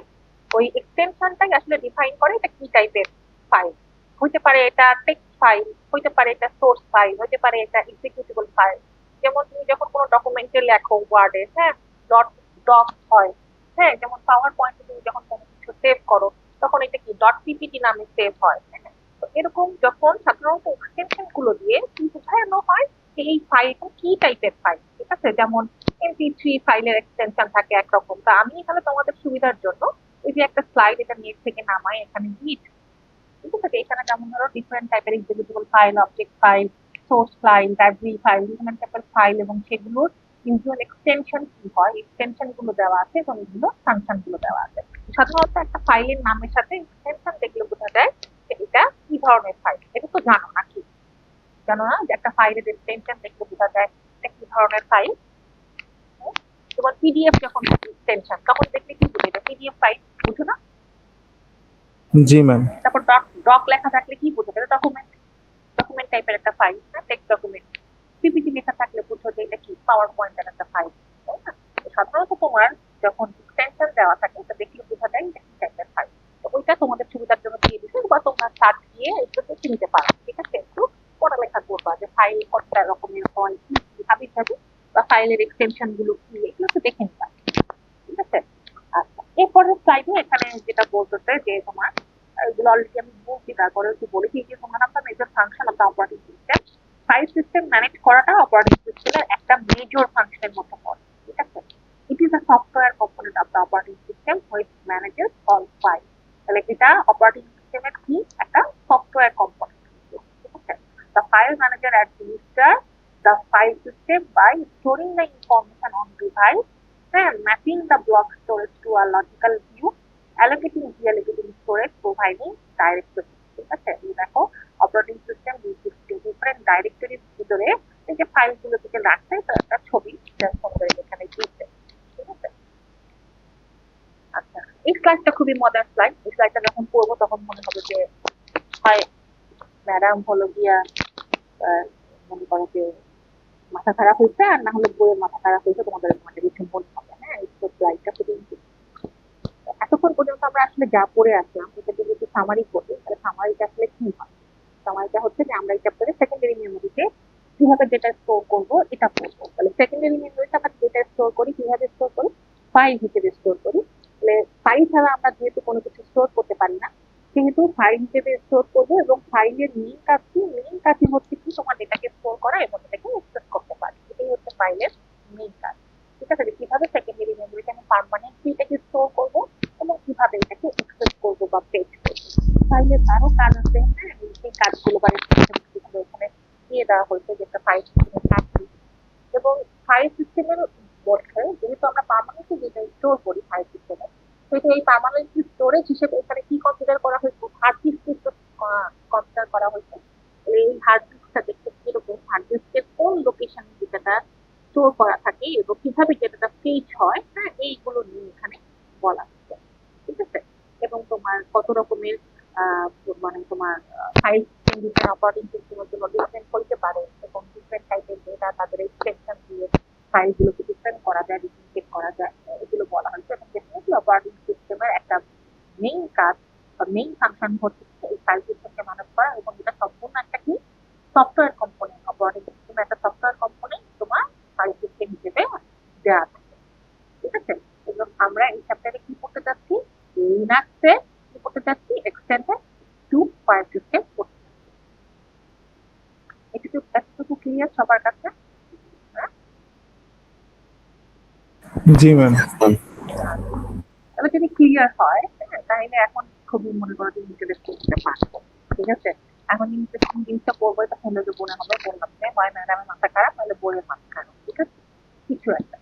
[SPEAKER 1] ওই এক্সটেনশনটাই আসলে ডিফাইন করে এটা কি টাইপের ফাইল। হইতে পারে এটা টেক্সট ফাইল, হইতে পারে এটা সোর্স ফাইল, হইতে পারে এটা এক্সিকিউটেবল ফাইল। যেমন তুমি যখন কোনো ডকুমেন্টে লেখো ওয়ার্ডে, হ্যাঁ, ডট ডক হয়। হ্যাঁ, যেমন পাওয়ার পয়েন্টে তুমি যখন কোনো কিছু সেভ করো, তখন এটা কি ডট পিপিটি নামে সেভ হয়। তো এরকম যখন সাধারণত এক্সটেনশন গুলো দিয়ে কি বোঝানো হয় যে এই ফাইলটা কি টাইপের ফাইল। ঠিক আছে? যেমন MP3 ফাইলের এক্সটেনশন থাকে একরকম। তো আমি এখানে তোমাদের সুবিধার জন্য এই যে একটা স্লাইড, এটা নেট থেকে নামাই এখানে দিই। ঠিক আছে? এখানে যেমন ধরো ডিফারেন্ট টাইপের executable file, object file, source file, library file, বিভিন্ন টাইপের ফাইল, এবং সেগুলোর ইউজুয়াল এক্সটেনশন কি হয়, এক্সটেনশন গুলো দেওয়া আছে এবং এগুলো ফাংশন গুলো দেওয়া আছে। সাধারণত একটা ফাইলের নামের সাথে এক্সটেনশন দেখলে বোঝা যায় যে এটা কি ধরনের ফাইল, এটা তো জানো নাকি? জানো না যে একটা ফাইলের এক্সটেনশন দেখলে বোঝা যায় এটা কি ধরনের ফাইল? তোমার পিডিএফ যখন এক্সটেনশন তখন দেখলে কি বুঝে এটা পিডিএফ ফাইল, বুঝো না?
[SPEAKER 2] জি ম্যাম।
[SPEAKER 1] তারপর ডক ডক লেখা থাকলে কি বুঝো এটা ডকুমেন্ট, ডকুমেন্ট টাইপের একটা ফাইল, টেক্সট ডকুমেন্ট। পিপিটি লেখা থাকলে বুঝো যে এটা কি পাওয়ার পয়েন্টের একটা ফাইল, তাই না? তো সাধারণত তোমার যখন এক্সটেনশন দেওয়া থাকে এটা দেখলে বোঝা যায় এটা কি টাইপের ফাইল। তো ওইটা তোমাদের সুবিধার জন্য দিয়ে দিচ্ছে, বা তোমরা সার্চ দিয়ে একটু দেখে নিতে পারো, ঠিক আছে? একটু পড়ালেখা করবা যে ফাইল কতটা রকমের হয়, কি কি হাবি যাবে, বা ফাইলের এক্সটেনশন গুলো কি, এগুলো একটু দেখে নিবা, ঠিক আছে? আচ্ছা, এরপরের স্লাইডে এখানে যেটা বলতেছে যে তোমার এগুলো অলরেডি আমি বলছি, তারপরে একটু বলেছি যে তোমার নামটা major function of the operating system. File system manage করাটা অপারেটিং সিস্টেমের একটা মেজর ফাংশনের মধ্যে পড়ে, ঠিক আছে? It is a software component of the operating system which manages all file. তাহলে এটা অপারেটিং সিস্টেমের কি একটা সফটওয়্যার কম্পোনেন্ট, ঠিক আছে? The file manager administer the file system by storing the information on device and mapping the block storage to a logical view, allocating reallocating storage, providing directory, ঠিক আছে? এই দেখো অপারেটিং সিস্টেম ডিফারেন্ট ডাইরেক্টরির ভিতরে এই যে ফাইলগুলো থেকে রাখছে তো একটা ছবি তোমাদের এখানে দিয়েছে, ঠিক আছে? আচ্ছা, এই স্লাইডটা খুবই মজার স্লাইড। এই স্লাইডটা যখন পড়বো তখন মনে হবে যে হয় ম্যাডাম হলো গিয়া মনে করো যে মাথা খারাপ হয়েছে, আর না হলে বইয়ের মাথা খারাপ হয়েছে, তোমাদের মানে কিছু মনে হবে। হ্যাঁ, এই স্লাইডটা খুবই এতক্ষণ পর্যন্ত আমরা আসলে যা পড়ে আসলাম এটা যদি একটু সামারি করি তাহলে সামারিটা আসলে কি হয়? সামারিটা হচ্ছে যে আমরা এই চ্যাপ্টারে সেকেন্ডারি মেমোরিতে কিভাবে ডেটা স্টোর করবো এটা পড়বো। তাহলে সেকেন্ডারি মেমোরিতে আমরা ডেটা স্টোর করি, কিভাবে স্টোর করি? ফাইল হিসেবে স্টোর করি। তাহলে ফাইল ছাড়া আমরা যেহেতু কোনো কিছু স্টোর করতে পারি না, সেহেতু ফাইল হিসেবে স্টোর করবো, এবং ফাইলের মেইন কাজ কি? মেইন কাজই হচ্ছে কি তোমার ডেটাকে স্টোর করা এবং এটাকে অ্যাক্সেস করতে পারি, এটাই হচ্ছে ফাইলের মেইন কাজ, ঠিক আছে? কিভাবে সেকেন্ডারি মেমোরিতে আমি পার্মানেন্টলি এটাকে স্টোর করবো এবং কিভাবে এটাকে অ্যাক্সেস করবো বা পেজ করবো। ফাইলের আরো কাজ আছে, হ্যাঁ, এই কাজগুলো বা এখানে দিয়ে দেওয়া হয়েছে যে একটা ফাইল সিস্টেমের কাজ কি। এবং ফাইল সিস্টেমের মধ্যে যেহেতু আমরা পার্মানেন্টলি যেটা স্টোর করি ফাইল সিস্টেমে, সেটা এই পার্মানেন্ট স্টোরেজ হিসেবে এখানে কি কনসিডার করা হয়েছে? হার্ড ডিস্ক কনসিডার করা হয়েছে। এই হার্ড ডিস্কটা দেখতে কিরকম, হার্ড ডিস্কের কোন লোকেশনে যেটা স্টোর করা থাকে এবং কিভাবে যেটা পেজ হয়, হ্যাঁ, এইগুলো নিয়ে এখানে বলা হচ্ছে, ঠিক আছে? এবং তোমার কত রকমের মানে তোমার ফাইল সিস্টেম ডিফারেন্ট অপারেটিং সিস্টেমের জন্য ডিফারেন্ট হইতে পারে, এবং ডিফারেন্ট টাইপের ডেটা তাদের এক্সটেনশন দিয়ে ফাইলগুলোকে ডিফারেন্ট করা যায়, ডিফারেন্সিয়েট করা যায়, এগুলো বলা হয়েছে। এবং ডেফিনেটলি অপারেটিং সিস্টেমের একটা মেইন কাজ বা মেইন ফাংশন হচ্ছে এই ফাইল সিস্টেমকে ম্যানেজ করা, এবং এটা সম্পূর্ণ একটা কি সফটওয়্যার কম্পোনেন্ট। অপারেটিং সিস্টেম একটা সফটওয়্যার কম্পোনেন্ট তোমার ফাইল সিস্টেম হিসেবে দেওয়া থাকে, ঠিক আছে? এবং আমরা এই চ্যাপ্টারে কি করতে যাচ্ছি? লিনাক্সে কি করতে যাচ্ছি? এক্সটেন্ডেড টু ফাইল সিস্টেম করতে যাচ্ছি। এতটুকু ক্লিয়ার সবার কাছে? হ্যাঁ,
[SPEAKER 2] জি ম্যাম।
[SPEAKER 1] তাহলে যদি ক্লিয়ার হয় তাহলে এখন খুবই মনে করো যে ইন্টারেস্ট করতে পারবো, ঠিক আছে? এখন ইন্টারেস্টিং জিনিসটা করবো, এটা শুনলে যে মনে হবে বললাম যে হয় ম্যাডামের মাথা খারাপ, তাহলে বইয়ের মাথা খারাপ, ঠিক আছে? কিছু একটা।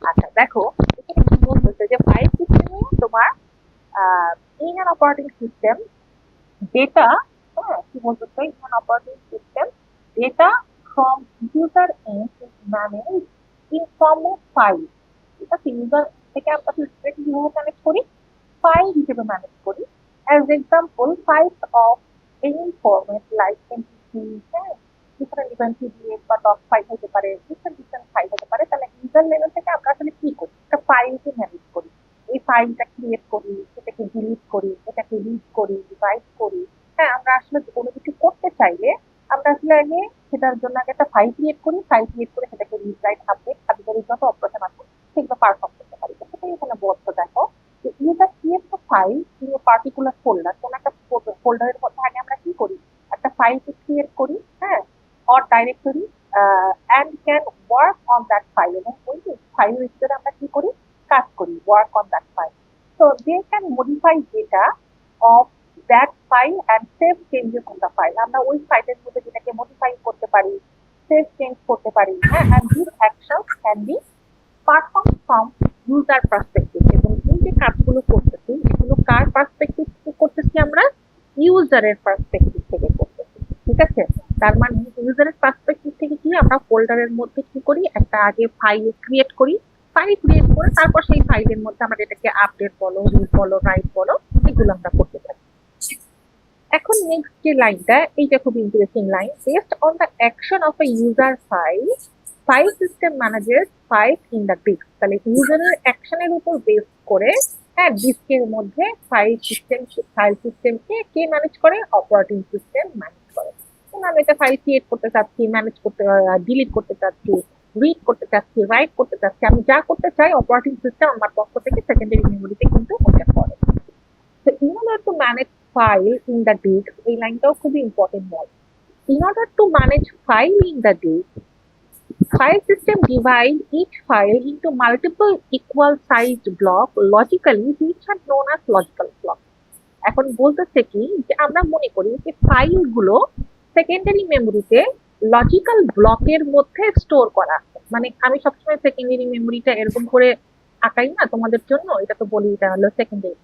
[SPEAKER 1] আচ্ছা দেখো, এখানে কি বলতেছে যে ফাইল সিস্টেমে তোমার in an operating system data, কি বলতেছে? in an operating system data from user end is managed in form of file, ঠিক আছে? ইউজার থেকে আমরা ডেটা কিভাবে কানেক্ট করি? ফাইল হিসেবে ম্যানেজ করি। As example files of any format like MP, হ্যাঁ, ডিফারেন্ট পিডিএফ বা ডক ফাইল হতে পারে, ডিফারেন্ট ফাইল হতে পারে। তাহলে ইউজার লেভেল থেকে আমরা আসলে কি করি? একটা ফাইলকে ম্যানেজ করি, এই ফাইলটা ক্রিয়েট করি, সেটাকে ডিলিট করি, এটাকে রিড করি, রিভাইজ করি। হ্যাঁ, আমরা আসলে কোনো কিছু করতে চাইলে আমরা আসলে আগে সেটার জন্য আগে একটা ফাইল ক্রিয়েট করি, ফাইল ক্রিয়েট করে সেটাকে রিড রাইট আপডেট হাবিজাবির যত অপারেশন আছে সেগুলো পারফর্ম করতে পারি। সেটাই এখানে বলতে দেখো যে user create a file in a particular folder. কোন একটা ফোল্ডারের মধ্যে আগে আমরা কি করি? একটা ফাইলকে ক্রিয়েট করি, হ্যাঁ, or directory, and can work on that file. এবং ওই ফাইলের ভিতরে আমরা কি করি? কাজ করি, work on that file. So they can modify data of that file and save changes on the file. আমরা ওই ফাইলের মধ্যে যেটাকে মডিফাই করতে পারি, সেভ চেঞ্জ করতে পারি, হ্যাঁ, and this actions can be perform from user perspective. এবং এই যে কাজগুলো করতেছি এগুলো কার পার্সপেক্টিভ করতেছি? আমরা ইউজার ইউজারের পার্সপেক্টিভ থেকে করতেছি, ঠিক আছে? তার মানে ইউজারের পার্সপেক্টিভ থেকে কি আমরা ফোল্ডারের মধ্যে কি করি, একটা আগে ফাইল ক্রিয়েট করি, ফাইল ক্রিয়েট করে তারপর সেই ফাইলের মধ্যে আমরা এটাকে আপডেট বলো, রিড বলো, রাইট বলো, এগুলো আমরা করতে পারি। এখন নেক্সট যে লাইনটা, এইটা খুব interesting line. Based on the action of a user file, file system manages file in the disk. তাহলে ইউজারের অ্যাকশনের উপর বেস করে হ্যাঁ ডিস্কের মধ্যে ফাইল সিস্টেমকে কে ম্যানেজ করে? অপারেটিং সিস্টেম ম্যানেজ করে। আমি একটা ফাইল ক্রিয়েট করতে চাচ্ছি, ম্যানেজ করতে, ডিলিট করতে চাচ্ছি, রিড করতে চাচ্ছি, রাইট করতে চাচ্ছি, আমি যা করতে চাই অপারেটিং সিস্টেম আমার পক্ষ থেকে সেকেন্ডারি মেমোরিতে কিন্তু ওটা করে। So in order to manage file in the disk, এই লাইনটাও খুবই important ball. In order to manage file in the disk, file system divide each file into multiple equal sized block logically, which are known as logical block. এখন বলতেছে কি যে আমরা মনে করি যে ফাইলগুলো সেকেন্ডারি মেমোরিতে লজিক্যাল ব্লকের মধ্যে স্টোর করা আছে। মানে আমি সবসময় সেকেন্ডারি মেমোরিটা এরকম করে আঁকাই না তোমাদের জন্য, এটা তো বলি এটা হলো সেকেন্ডারি।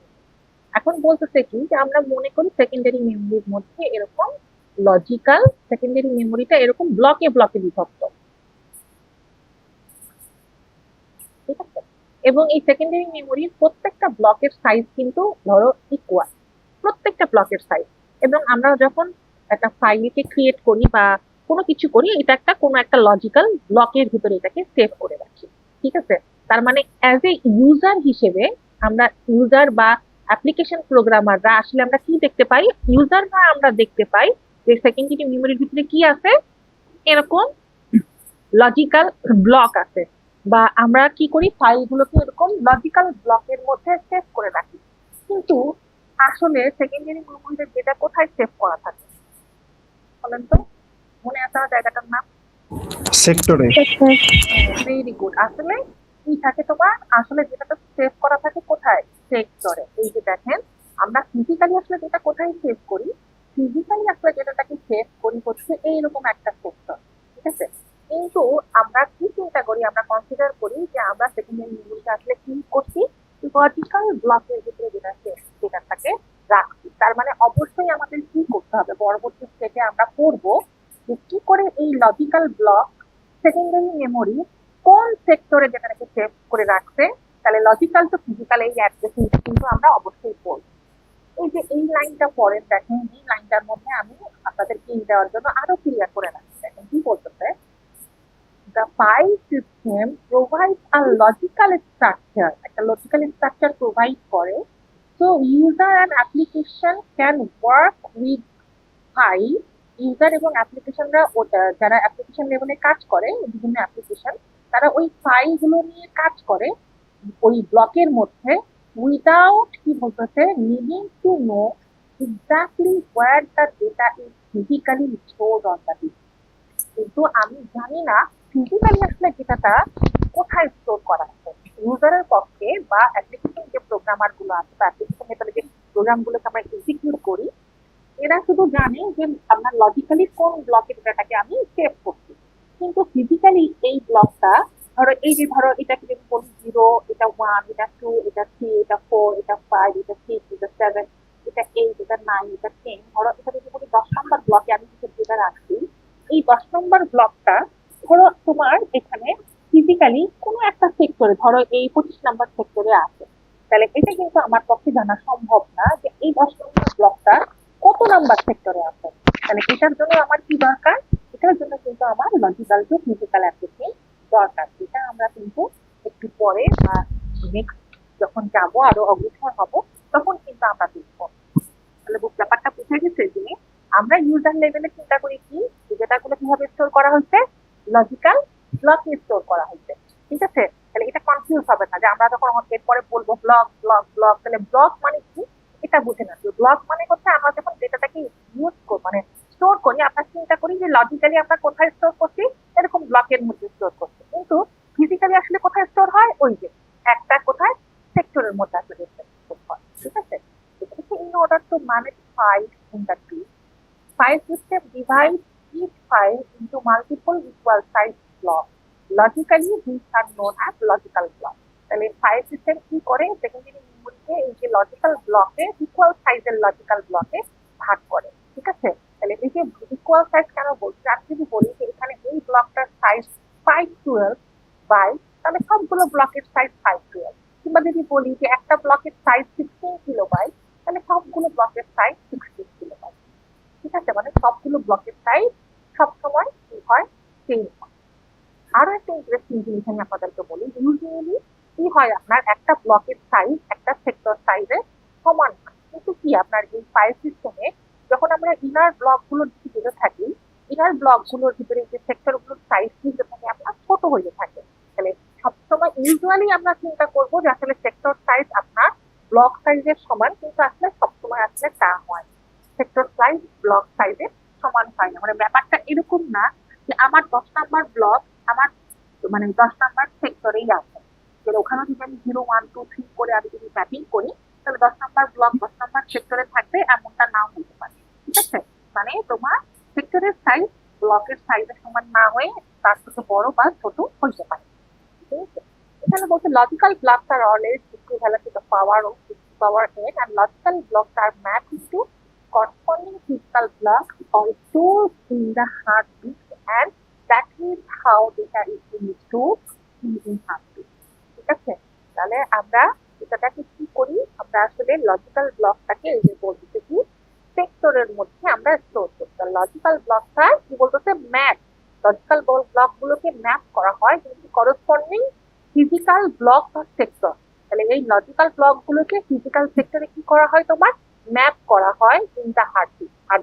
[SPEAKER 1] এখন বলতেছে কি যে আমরা মনে করি সেকেন্ডারি মেমোরির মধ্যে এরকম লজিক্যাল, সেকেন্ডারি মেমোরিটা এরকম ব্লকে ব্লকে বিভক্ত, ঠিক আছে? এবং এই সেকেন্ডারি মেমোরির প্রত্যেকটা ব্লকের সাইজ কিন্তু ধরো ইকুয়াল, প্রত্যেকটা ব্লকের সাইজ। এবং আমরা যখন একটা ফাইলকে ক্রিয়েট করি বা কোনো কিছু করি, এটা একটা কোনো একটা লজিক্যাল ব্লকের ভিতরে এটাকে সেভ করে রাখি, ঠিক আছে? তার মানে অ্যাজ এ ইউজার হিসেবে আমরা ইউজার বা অ্যাপ্লিকেশন প্রোগ্রামাররা আসলে আমরা কি দেখতে পাই? ইউজাররা আমরা দেখতে পাই যে সেকেন্ডারি মেমোরির ভিতরে কি আছে, এরকম লজিক্যাল ব্লক আছে, বা আমরা কি করি ফাইলগুলোকে এরকম লজিক্যাল ব্লকের মধ্যে সেভ করে রাখি। কিন্তু আসলে সেকেন্ডারি মেমোরিতে ডেটা কোথায় সেভ করা থাকে বলেন তো? মনে আছে আমার জায়গাটার নাম?
[SPEAKER 2] সেক্টরে।
[SPEAKER 1] Very good. আসলে কি থাকে তোমার, আসলে যেটা সেভ করা থাকে কোথায়? সেক্টরে। এই যে দেখেন, আমরা ফিজিক্যালি আসলে যেটা কোথায় সেভ করি, ফিজিক্যালি আসলে যেটাকে সেভ করি হচ্ছে এইরকম একটা সেক্টর, ঠিক আছে? কিন্তু আমরা কি চিন্তা করি, আমরা কনসিডার করি যে আমরা সেকেন্ডারি মেমোরিটা আসলে কি করছি, লজিক্যাল ব্লকের ভিতরে যেটাকে রাখছি। তার মানে অবশ্যই আমাদের কি করতে হবে, পরবর্তী স্টেপে আমরা পড়বো যে কি করে এই লজিক্যাল ব্লক সেকেন্ডারি মেমোরি কোন সেক্টরে যেটাকে সেভ করে রাখছে। তাহলে লজিক্যাল তো ফিজিক্যাল, এই অ্যাড্রেসিং কিন্তু আমরা অবশ্যই পড়ব। এই যে এই লাইনটা পরের দেখেন, এই লাইনটার মধ্যে আমি আপনাদেরকে দেওয়ার জন্য আরো ক্লিয়ার করে রাখছি। দেখেন কি বলতেছে, the file system provides a logical structure, একটা লজিক্যাল স্ট্রাকচার প্রোভাইড করে, so user and application can work with file। User এবং অ্যাপ্লিকেশনরা যারা অ্যাপ্লিকেশন লেভেলে কাজ করে, বিভিন্ন অ্যাপ্লিকেশন, তারা ওই ফাইলগুলো নিয়ে কাজ করে ওই ব্লকের মধ্যে, উইদাউট কি বলতেছে, needing to know exactly where the data is physically stored on the disk. কিন্তু আমি জানি না ফিজিক্যালি আসলে ডেটাটা কোথায় স্টোর করা আছে। ইউজারের পক্ষে বা অ্যাপ্লিকেশন যে প্রোগ্রামার গুলো আছে বা অ্যাপ্লিকেশন লেভেলে যে প্রোগ্রামগুলোকে আমরা এক্সিকিউট করি, এরা শুধু জানে যে আপনার লজিক্যালি কোন ব্লকের ডেটাটাকে আমি সেভ করছি। কিন্তু ফিজিক্যালি এই ব্লকটা, ধরো এই যে ধরো এটাকে যদি বলি 0, এটা 1, এটা 2, এটা 3, এটা 4, এটা 5, এটা 6, এটা 7, এটা 8, এটা 9, এটা 10, ধরো এটা যদি বলি 10 নম্বর ব্লকে আমি কিছু ডেটা রাখছি, এই 10 নম্বর ব্লকটা ধরো তোমার এখানে ফিজিক্যালি কোনো একটা সেক্টরে, ধরো এই 25 নম্বর সেক্টরে আছে। তাহলে এটা কিন্তু আমার পক্ষে জানা সম্ভব না যে এই 10 নম্বর ব্লকটা কত নাম্বার সেক্টরে আছে। তাহলে এটার জন্য আমার কি দরকার? এটার জন্য কিন্তু আমার লজিক্যাল টু ফিজিক্যাল অ্যাপ্লিকেশন দরকার, যেটা আমরা কিন্তু একটু পরে বা নেক্সট যখন যাবো আরো অগ্রসর হব তখন কিন্তু আমরা দেখবো। তাহলে ব্যাপারটা বুঝে গেছে যে আমরা ইউজার লেভেলে চিন্তা করি কি, ডেটাগুলো কিভাবে স্টোর করা হয়েছে, লজিক্যাল ব্লকে স্টোর করা হয়েছে, ঠিক আছে? তাহলে এটা কনফিউজ হবে না যে আমরা যখন এরপরে বলবো ব্লক ব্লক ব্লক, তাহলে ব্লক মানে কি এটা বুঝে না। ব্লক মানে হচ্ছে আমরা যখন ডেটাটাকে ইউজ করি, মানে স্টোর করি, আমরা চিন্তা করি যে লজিক্যালি আমরা কোথায় স্টোর করছি, এরকম ব্লকের মধ্যে স্টোর করছি। কিন্তু ফিজিক্যালি আসলে কোথায় স্টোর হয়, ওই যে একটা কোথায় সেক্টরের মধ্যে আসলে স্টোর হয়, ঠিক আছে? In order to manage files in the tree, file system divides each file into multiple equal sized blocks. Logically, these are known as logical blocks. তাহলে ফাইল সিস্টেম কি করে, সেকেন্ডারি মেমোরিতে এই যে লজিক্যাল ব্লকে, ইকুয়াল সাইজের লজিক্যাল ব্লকে ভাগ করে, ঠিক আছে? তাহলে এই যে ইকুয়াল সাইজ কেন বলছি, আমি যদি বলি যে এখানে এই ব্লকটার সাইজ 512 বাই, তাহলে সবগুলো ব্লকের সাইজ 512। কিংবা যদি বলি যে একটা ব্লকের সাইজ 16 কিলোবাইট, তাহলে সবগুলো ব্লকের সাইজ 16 কিলোবাইট, ঠিক আছে? মানে সবগুলো ব্লকের সাইজ সবসময় কি হয়, সেম হয়। আরো একটা ইন্টারেস্টিং জিনিস আমি আপনাদেরকে বলি, ইউজুয়ালি কি হয়, আপনার একটা ব্লকের সাইজ একটা সেক্টর সাইজের সমান হয়, কিন্তু কি আপনার এই ফাইল সিস্টেমে যখন আমরা ইনার ব্লক গুলোর ভিতরে থাকি, ইনার ব্লক গুলোর ভিতরে যে সেক্টর গুলোর সাইজ কিন্তু থাকে আপনার ছোট হয়ে থাকে। তাহলে সবসময় ইউজুয়ালি আমরা চিন্তা করবো যে আসলে সেক্টর সাইজ আপনার ব্লক সাইজের সমান, কিন্তু আসলে সবসময় আসলে তা হয় সেক্টর সাইজ ব্লক সাইজের সমান হয় না। মানে ব্যাপারটা এরকম না যে আমার 10 নাম্বার ব্লক আমার মানে 10 নাম্বার সেক্টরেই আছে, তাহলে ওখানে যদি আমি 0 1 2 3 করে আমি যদি ম্যাপিং করি, তাহলে 10 নাম্বার ব্লক 10 নাম্বার সেক্টরে থাকবে, এমনটা নাও হতে পারে, ঠিক আছে? মানে তোমার সেক্টরের সাইজ ব্লকের সাইজের সমান না হয়ে তার থেকে বড় বা ছোট হতে পারে, ঠিক আছে? এখানে বলছে logical blocks are always equivalent to the power of 50 power n, and logical blocks are mapped into corresponding physical blocks or stored in the hard disk, and that is how data is being stored in hard disk, ঠিক আছে? তাহলে আমরা এটাকে কি করি, আমরা আসলে logical ব্লকটাকে এই যে বলতেছি কি সেক্টরের মধ্যে আমরা স্টোর করি। লজিক্যাল ব্লকটা কি বলতেছে, ম্যাপ, লজিক্যাল ব্লক গুলোকে ম্যাপ করা হয় কিন্তু করসপন্ডিং ফিজিক্যাল ব্লক বা সেক্টর। তাহলে এই লজিক্যাল ব্লক গুলোকে ফিজিক্যাল সেক্টরে কি করা হয়, তোমার ম্যাপ করা হয় ইন দা হার্ড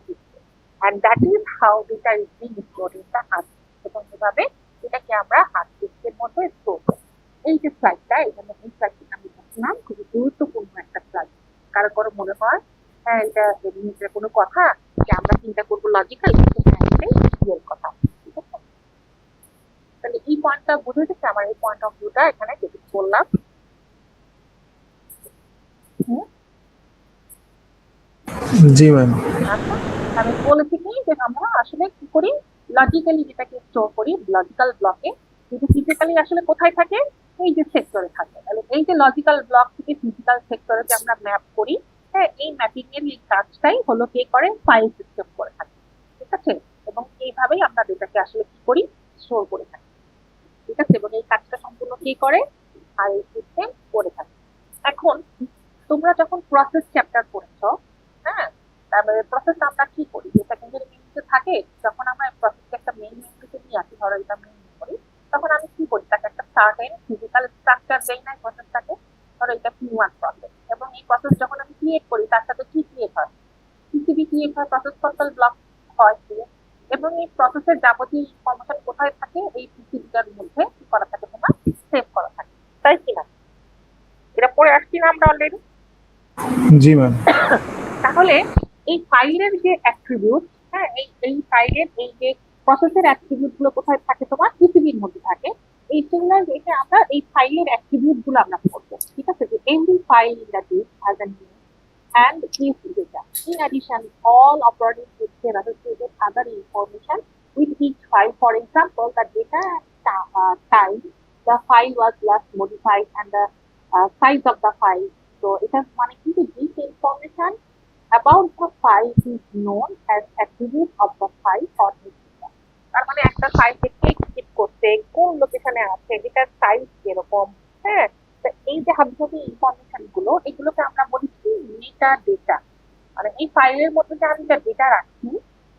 [SPEAKER 1] ডিস্কে, and that is how data is being stored in the hard disk. এবং এভাবে এটাকে আমরা হার্ড ডিস্কের মধ্যে স্টোর করি। এই যে স্লাইডটা, এখানে এই স্লাইডটা আমি বলছিলাম খুবই গুরুত্বপূর্ণ একটা স্লাইড। কারো কারো মনে হয় হ্যাঁ এটা এমনি এটা কোনো কথা যে আমরা চিন্তা করবো লজিক্যাল, কিন্তু হ্যাঁ এটাই রিয়েল কথা, ঠিক আছে? তাহলে এই পয়েন্টটা বুঝে গেছে, আমার এই পয়েন্ট অফ ভিউটা এখানে যেটুকু বললাম। হুম,
[SPEAKER 2] জি ম্যাম।
[SPEAKER 1] আচ্ছা, আমি বলেছি কি যে আমরা আসলে কি করি, লজিক্যালি যেটাকে স্টোর করি লজিক্যাল ব্লকে, কিন্তু ফিজিক্যালি আসলে কোথায় থাকে, এই যে সেক্টরে থাকে। তাহলে এই যে লজিক্যাল ব্লক থেকে ফিজিক্যাল সেক্টরে যে আমরা ম্যাপ করি, হ্যাঁ এই ম্যাপিং এর এই কাজটাই হলো কে করে, ফাইল সিস্টেম করে থাকে, ঠিক আছে? এবং এইভাবেই আমরা ডেটাকে আসলে কি করি, স্টোর করে থাকি, ঠিক আছে? এবং এই কাজটা সম্পূর্ণ কে করে, ফাইল সিস্টেম করে থাকে। এখন তোমরা যখন প্রসেস চ্যাপ্টার পড়েছো, হ্যাঁ, তারপরে প্রসেস আমরা কি করি, যে সেকেন্ডারি মেমরিতে থাকে, যখন আমরা প্রসেসকে একটা মেইন মেমরিতে নিয়ে আসি, ধরো এটা মেইন মেমরি, তখন আমি কি করি, তাকে একটা সার্টেন ফিজিক্যাল স্ট্রাকচার দেই না প্রসেসটাকে। ধরো এটা P1 প্রসেস, এবং এই প্রসেস যখন আমি ক্রিয়েট করি তার সাথে কি ক্রিয়েট হয়, পিসিবি ক্রিয়েট হয়, প্রসেস কন্ট্রোল ব্লক হয় create। এবং এই প্রসেসের যাবতীয় ইনফরমেশন কোথায় থাকে, এই পিসিবিটার মধ্যে কি করা থাকে, তোমার সেভ করা থাকে, তাই কিনা? এটা পড়ে আসছি না আমরা অলরেডি?
[SPEAKER 2] জি ম্যাম।
[SPEAKER 1] তাহলে এই ফাইলের যে অ্যাট্রিবিউট, হ্যাঁ এই এই ফাইলের এই যে প্রসেসের অ্যাট্রিবিউট গুলো কোথায় থাকে, তোমার পিসিবির মধ্যে থাকে। এই সিমিলার এটা আমরা এই ফাইলের অ্যাট্রিবিউট গুলো আমরা করবো, ঠিক আছে? যে every file in the disk has a name and is data. In addition, all operating system associated other information with each file. For example, the data time the file was last modified and the size of the file. So it has মানে কিন্তু this information about the file is known as attribute of the file or its data. তার মানে একটা ফাইলকে কে create করছে, কোন লোকেশনে আছে, এটার সাইজ কিরকম, হ্যাঁ, তো এই যে হাবিজাবি ইনফরমেশন গুলো, এগুলোকে আমরা বলি কি মেটা ডেটা। মানে এই ফাইলের মধ্যে যে আমি যে ডেটা রাখছি,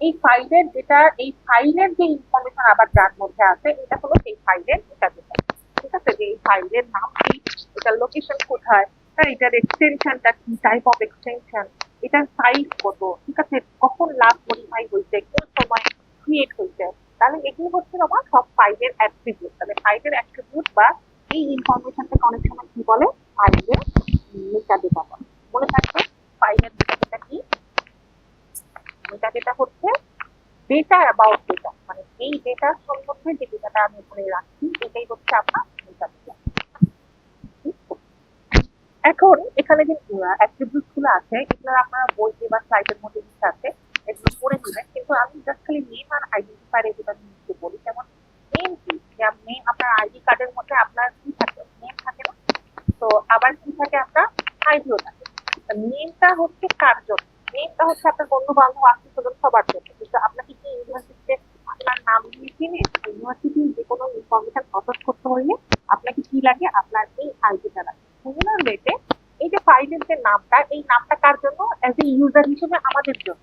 [SPEAKER 1] এই ফাইলের ডেটা, এই ফাইলের যে ইনফরমেশন আবার যার মধ্যে আছে, এটা হলো সেই ফাইলের ডেটা ডেটা, ঠিক আছে? যে এই ফাইলের নাম কি, এটার লোকেশন কোথায়, হ্যাঁ এটার এক্সটেনশনটা কি, টাইপ অফ এক্সটেনশন, এটার সাইজ কত, ঠিক আছে, কখন লাস্ট মডিফাই হয়েছে, কোন সময় ক্রিয়েট হয়েছে। তাহলে এগুলো হচ্ছে আমার সব ফাইলের অ্যাট্রিবিউট। তাহলে ফাইলের অ্যাট্রিবিউট বা এই ইনফরমেশনটাকে অনেক সময় কি বলে, ফাইলের মেটা ডেটা বলে। মনে থাকবে ফাইলের মেটা ডেটা কি, মেটা ডেটা হচ্ছে ডেটা অ্যাবাউট ডেটা, মানে এই ডেটা সম্বন্ধে যে ডেটাটা আমি ওখানে রাখছি এটাই হচ্ছে আপনার মেটা ডেটা। এখন এখানে যে অ্যাট্রিবিউট গুলো আছে, এগুলো আপনারা বইতে বা স্লাইডের মধ্যে লিখে আছে, এগুলো পড়ে নেবেন। কিন্তু আমি জাস্ট খালি নেম আর আইডেন্টিফায়ার এগুলো আমি নিতে বলি। যেমন নেম কি, নেম আপনার আইডি কার্ডের মধ্যে আপনার কি থাকে, নেম থাকে না? তো আবার কি থাকে, আপনার আইডিও থাকে। নেমটা হচ্ছে কার জন্য, নেমটা হচ্ছে আপনার বন্ধু বান্ধব আত্মীয় স্বজন সবার জন্য, কিন্তু আপনাকে কি ইউনিভার্সিটিতে আপনার নাম দিয়ে চিনে? ইউনিভার্সিটির যে কোনো ইনফরমেশন প্রসেস করতে হলে আপনাকে কি লাগে? আপনার এই আইডিটা লাগে। সিমিলার ওয়েতে এই যে ফাইলের যে নামটা, এই নামটা কার জন্য? অ্যাজ এ ইউজার হিসেবে আমাদের জন্য।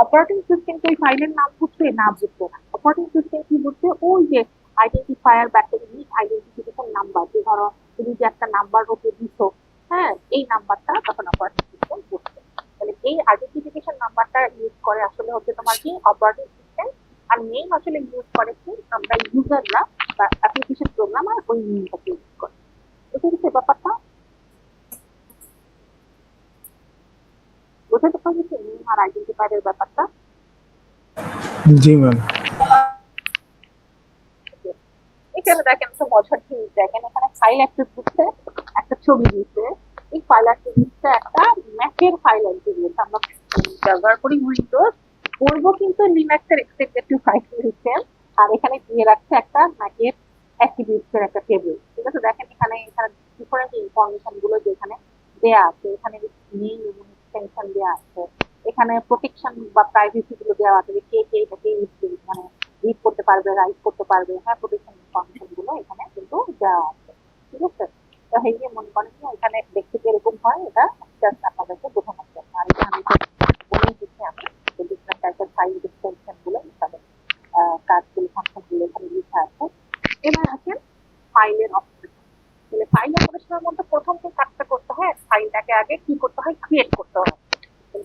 [SPEAKER 1] অপারেটিং সিস্টেম তো ওই ফাইলের নাম বুঝবে না, বুঝবে না। অপারেটিং সিস্টেম কি বুঝবে? ওই যে আইডেন্টিফায়ার বা একটা ইউনিক আইডেন্টিফিকেশন নাম্বার, যে ধরো তুমি যে একটা নাম্বার ওকে দিছো, হ্যাঁ, এই নাম্বারটা তখন অপারেটিং সিস্টেম বুঝবে। তাহলে এই আইডেন্টিফিকেশন নাম্বারটা ইউজ করে আসলে হচ্ছে তোমার কি অপারেটিং সিস্টেম। আর নেম আসলে ইউজ করে কি আমরা ইউজাররা বা অ্যাপ্লিকেশন প্রোগ্রামার ওই নেমটাকে ইউজ করে। বুঝে গেছে ব্যাপারটা? বোঝাতে পারছি নেম আর আইডেন্টিফায়ারের ব্যাপারটা?
[SPEAKER 2] জি ম্যাম।
[SPEAKER 1] এখানে দেখেন তো মজার জিনিস, দেখেন এখানে ফাইল অ্যাক্সেস দিচ্ছে, একটা ছবি দিচ্ছে। এই ফাইল অ্যাক্সেস দিচ্ছে একটা ম্যাকের ফাইল অ্যাক্সেস দিচ্ছে। আমরা ব্যবহার করি উইন্ডোজ, করবো কিন্তু লিনাক্সের এক্সটেন্ডেড ফাইল দিচ্ছে। আর এখানে দিয়ে রাখছে একটা ম্যাকের অ্যাট্রিবিউটস এর একটা টেবিল। ঠিক আছে, দেখেন এখানে এখানে ডিফারেন্ট ইনফরমেশন গুলো যেখানে দেয়া আছে, এখানে নেম এবং এক্সটেনশন দেয়া আছে, এখানে প্রোটেকশন বা প্রাইভেসি গুলো দেওয়া আছে, যে কে কে এটাকে মানে রিড করতে পারবে, রাইট করতে পারবে, হ্যাঁ, প্রোটেকশন ইনফরমেশন গুলো এখানে কিন্তু দেওয়া আছে। ঠিক আছে, তো এই যে মনে করেন যে এখানে দেখতে এরকম হয়, এটা জাস্ট আপনাদেরকে বোঝানোর জন্য। আর এখানে আমি বলেই দিচ্ছি আমি যে ডিফারেন্ট টাইপের ফাইল এক্সটেনশন গুলো এখানে কাজগুলো ফাংশন গুলো এখানে লেখা আছে। এবার আসেন ফাইলের অপারেশন। তাহলে ফাইল অপারেশনের মধ্যে প্রথম যে কাজটা করতে হয়, ফাইলটাকে আগে কি করতে হয়? ক্রিয়েট করতে হবে।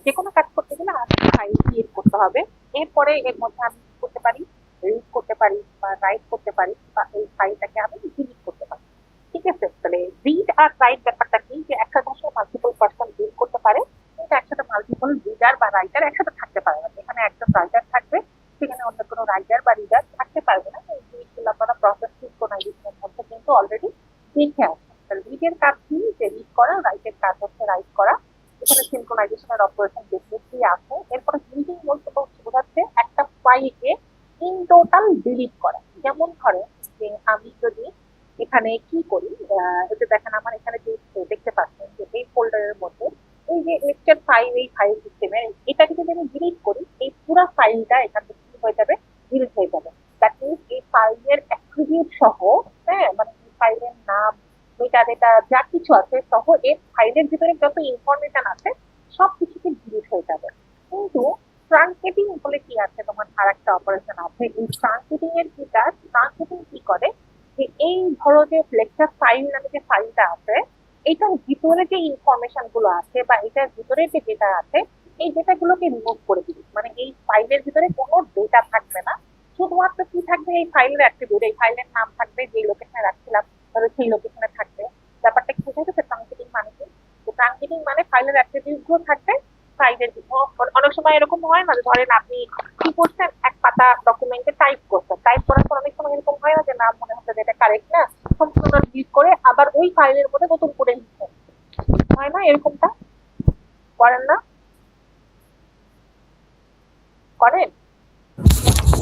[SPEAKER 1] যে কোনো কাজ করতে গেলে আগে ফাইল ক্রিয়েট করতে হবে। এরপরে এর মধ্যে আমি কি করতে পারি? রিড করতে পারি বা রাইট করতে পারি, বা এই ফাইলটাকে আমি ডিলিট করতে পারি। ঠিক আছে, তাহলে রিড আর রাইট ব্যাপারটা কি? যে একটা ভাষায় মাল্টিপল পার্সন রিড করতে পারে, কিন্তু একসাথে মাল্টিপল রিডার বা রাইটার একসাথে থাকতে পারে না। এখানে একজন রাইটার থাকবে, সেখানে অন্য কোনো রাইটার বা রিডার থাকতে পারবে না। এই জিনিসগুলো আপনারা প্রসেস সিনক্রোনাইজেশনের মধ্যে কিন্তু অলরেডি দেখে আসেন। রিডের কাজ কি? যে রিড করা, রাইটের কাজ হচ্ছে রাইট করা। এখানে সিনক্রোনাইজেশনের অপারেশন ডেফিনেটলি আছে। এরপরে ডিলিটিং বলতে বোঝাচ্ছে একটা ফাইলকে ইন টোটাল ডিলিট করা। যেমন ধরে যে আমি যদি এখানে কি করি, এটা দেখেন আমার এখানে যে দেখতে পাচ্ছেন যে এই ফোল্ডারের মধ্যে এই যে লেকচার ফাইল, এই ফাইল সিস্টেমের এটাকে যদি আমি ডিলিট করি, এই পুরো ফাইলটা এখান থেকে কি হয়ে যাবে? ডিলিট হয়ে যাবে। দ্যাট মিনস এই ফাইলের অ্যাট্রিবিউট সহ, হ্যাঁ, মানে এই ফাইলের নাম, মেটা ডেটা যা কিছু আছে সহ এর ফাইলের ভিতরে যত ইনফরমেশন আছে সবকিছুকে ডিলিট হয়ে যাবে। কিন্তু ট্রাঙ্কেটিং বলে কি আছে, তোমার আর একটা অপারেশন আছে। এই ট্রাঙ্কেটিং এর কি কাজ? ট্রাঙ্কেটিং কি করে? যে এই ধরো যে লেকচার ফাইল নামে যে ফাইলটা আছে, এটার ভিতরে যে ইনফরমেশন গুলো আছে বা এটার ভিতরে যে ডেটা আছে, এই ডেটা গুলোকে রিমুভ করে দিবি। মানে এই ফাইলের ভিতরে কোনো ডেটা থাকবে না, শুধুমাত্র কি থাকবে? এই ফাইলের অ্যাট্রিবিউট, এই ফাইলের নাম থাকবে, যে লোকেশনে রাখছিলাম ধরো সেই লোকেশনে থাকবে। ব্যাপারটা কি বোঝা গেছে? ট্রাঙ্কেটিং মানে কি? ট্রাঙ্কেটিং মানে ফাইলের অ্যাট্রিবিউট গুলো থাকবে ফাইলের। অনেক সময় এরকম হয় না, ধরেন আপনি কি করছেন, এক পাতা ডকুমেন্টে টাইপ করছেন, টাইপ করার পর অনেক সময় এরকম হয় না যে নাম মনে হচ্ছে যে এটা কারেক্ট না, সম্পূর্ণ ডিলিট করে আবার ওই ফাইলের মধ্যে নতুন করে লিখছেন, হয় না এরকমটা? করেন না? করেন?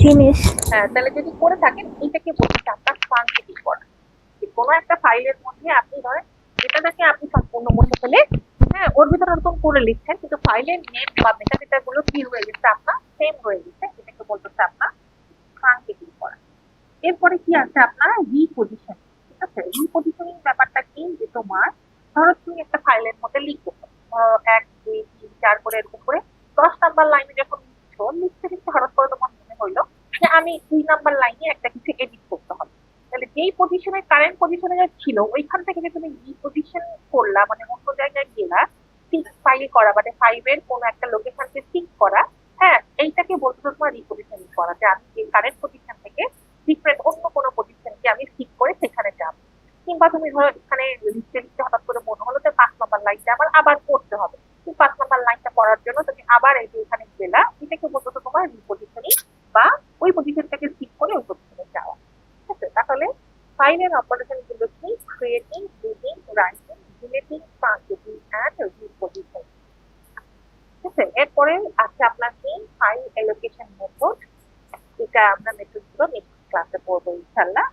[SPEAKER 3] জিনিস
[SPEAKER 1] হ্যাঁ, তাহলে যদি করে থাকেন এইটাকে বলছি আপনার ট্রাঙ্কেটিং করা। যে কোনো একটা ফাইলের মধ্যে আপনি ধরেন ডেটাটাকে আপনি সম্পূর্ণ মুছে ফেলে, হ্যাঁ, ওর ভিতরে নতুন করে লিখছেন, কিন্তু ফাইলের নেম বা মেটা ডেটা গুলো কি হয়ে গেছে? আপনার সেম হয়ে গেছে, এটাকে বলতেছে আপনার ট্রাঙ্কেটিং করা। এরপরে কি আছে? আপনার রিপজিশন। ঠিক আছে, রিপজিশনিং ব্যাপারটা কি? যে তোমার ধরো তুমি একটা ফাইলের মধ্যে লিখতেছো, ধরো 1 2 3 4 করে এরকম করে 10 নাম্বার লাইনে যখন লিখছো, লিখতে লিখতে হঠাৎ করে তোমার মনে হইলো যে আমি 2 নাম্বার লাইনে একটা কিছু এডিট করতে হবে। তাহলে যেই পজিশনে কারেন্ট পজিশনে ছিল ওইখান থেকে যে তুমি রিপজিশন করলা, মানে অন্য জায়গায় গেলা, সিক্স ফাইল করা, মানে ফাইভের কোনো একটা লোকেশনকে সিঙ্ক করা, হ্যাঁ, এইটাকে বলতে তোমার রিপজিশনিং করা। যে আমি যে কারেন্ট পজিশন থেকে ডিফারেন্ট অন্য কোনো পজিশনকে আমি ঠিক করে সেখানে যাবো। কিংবা তুমি ধরো এখানে লিখতে লিখতে হঠাৎ করে মনে হলো যে 5 নাম্বার লাইনটা আমার আবার পড়তে হবে, তুমি 5 নাম্বার লাইনটা পড়ার জন্য তুমি আবার এই যে এখানে গেলা, এটাকে বলতো তোমার রিপজিশনিং বা ওই পজিশনটাকে ঠিক করে ওই পজিশনে যাওয়া। ঠিক আছে, তাহলে ফাইলের অপারেশন গুলো কি? Creating, reading, writing, deleting, translating and repositioning. ঠিক আছে, এরপরে আছে আপনার কি? File allocation method. এটা আমরা মেথড গুলো নেক্সট ক্লাসে পড়বো ইনশাল্লাহ।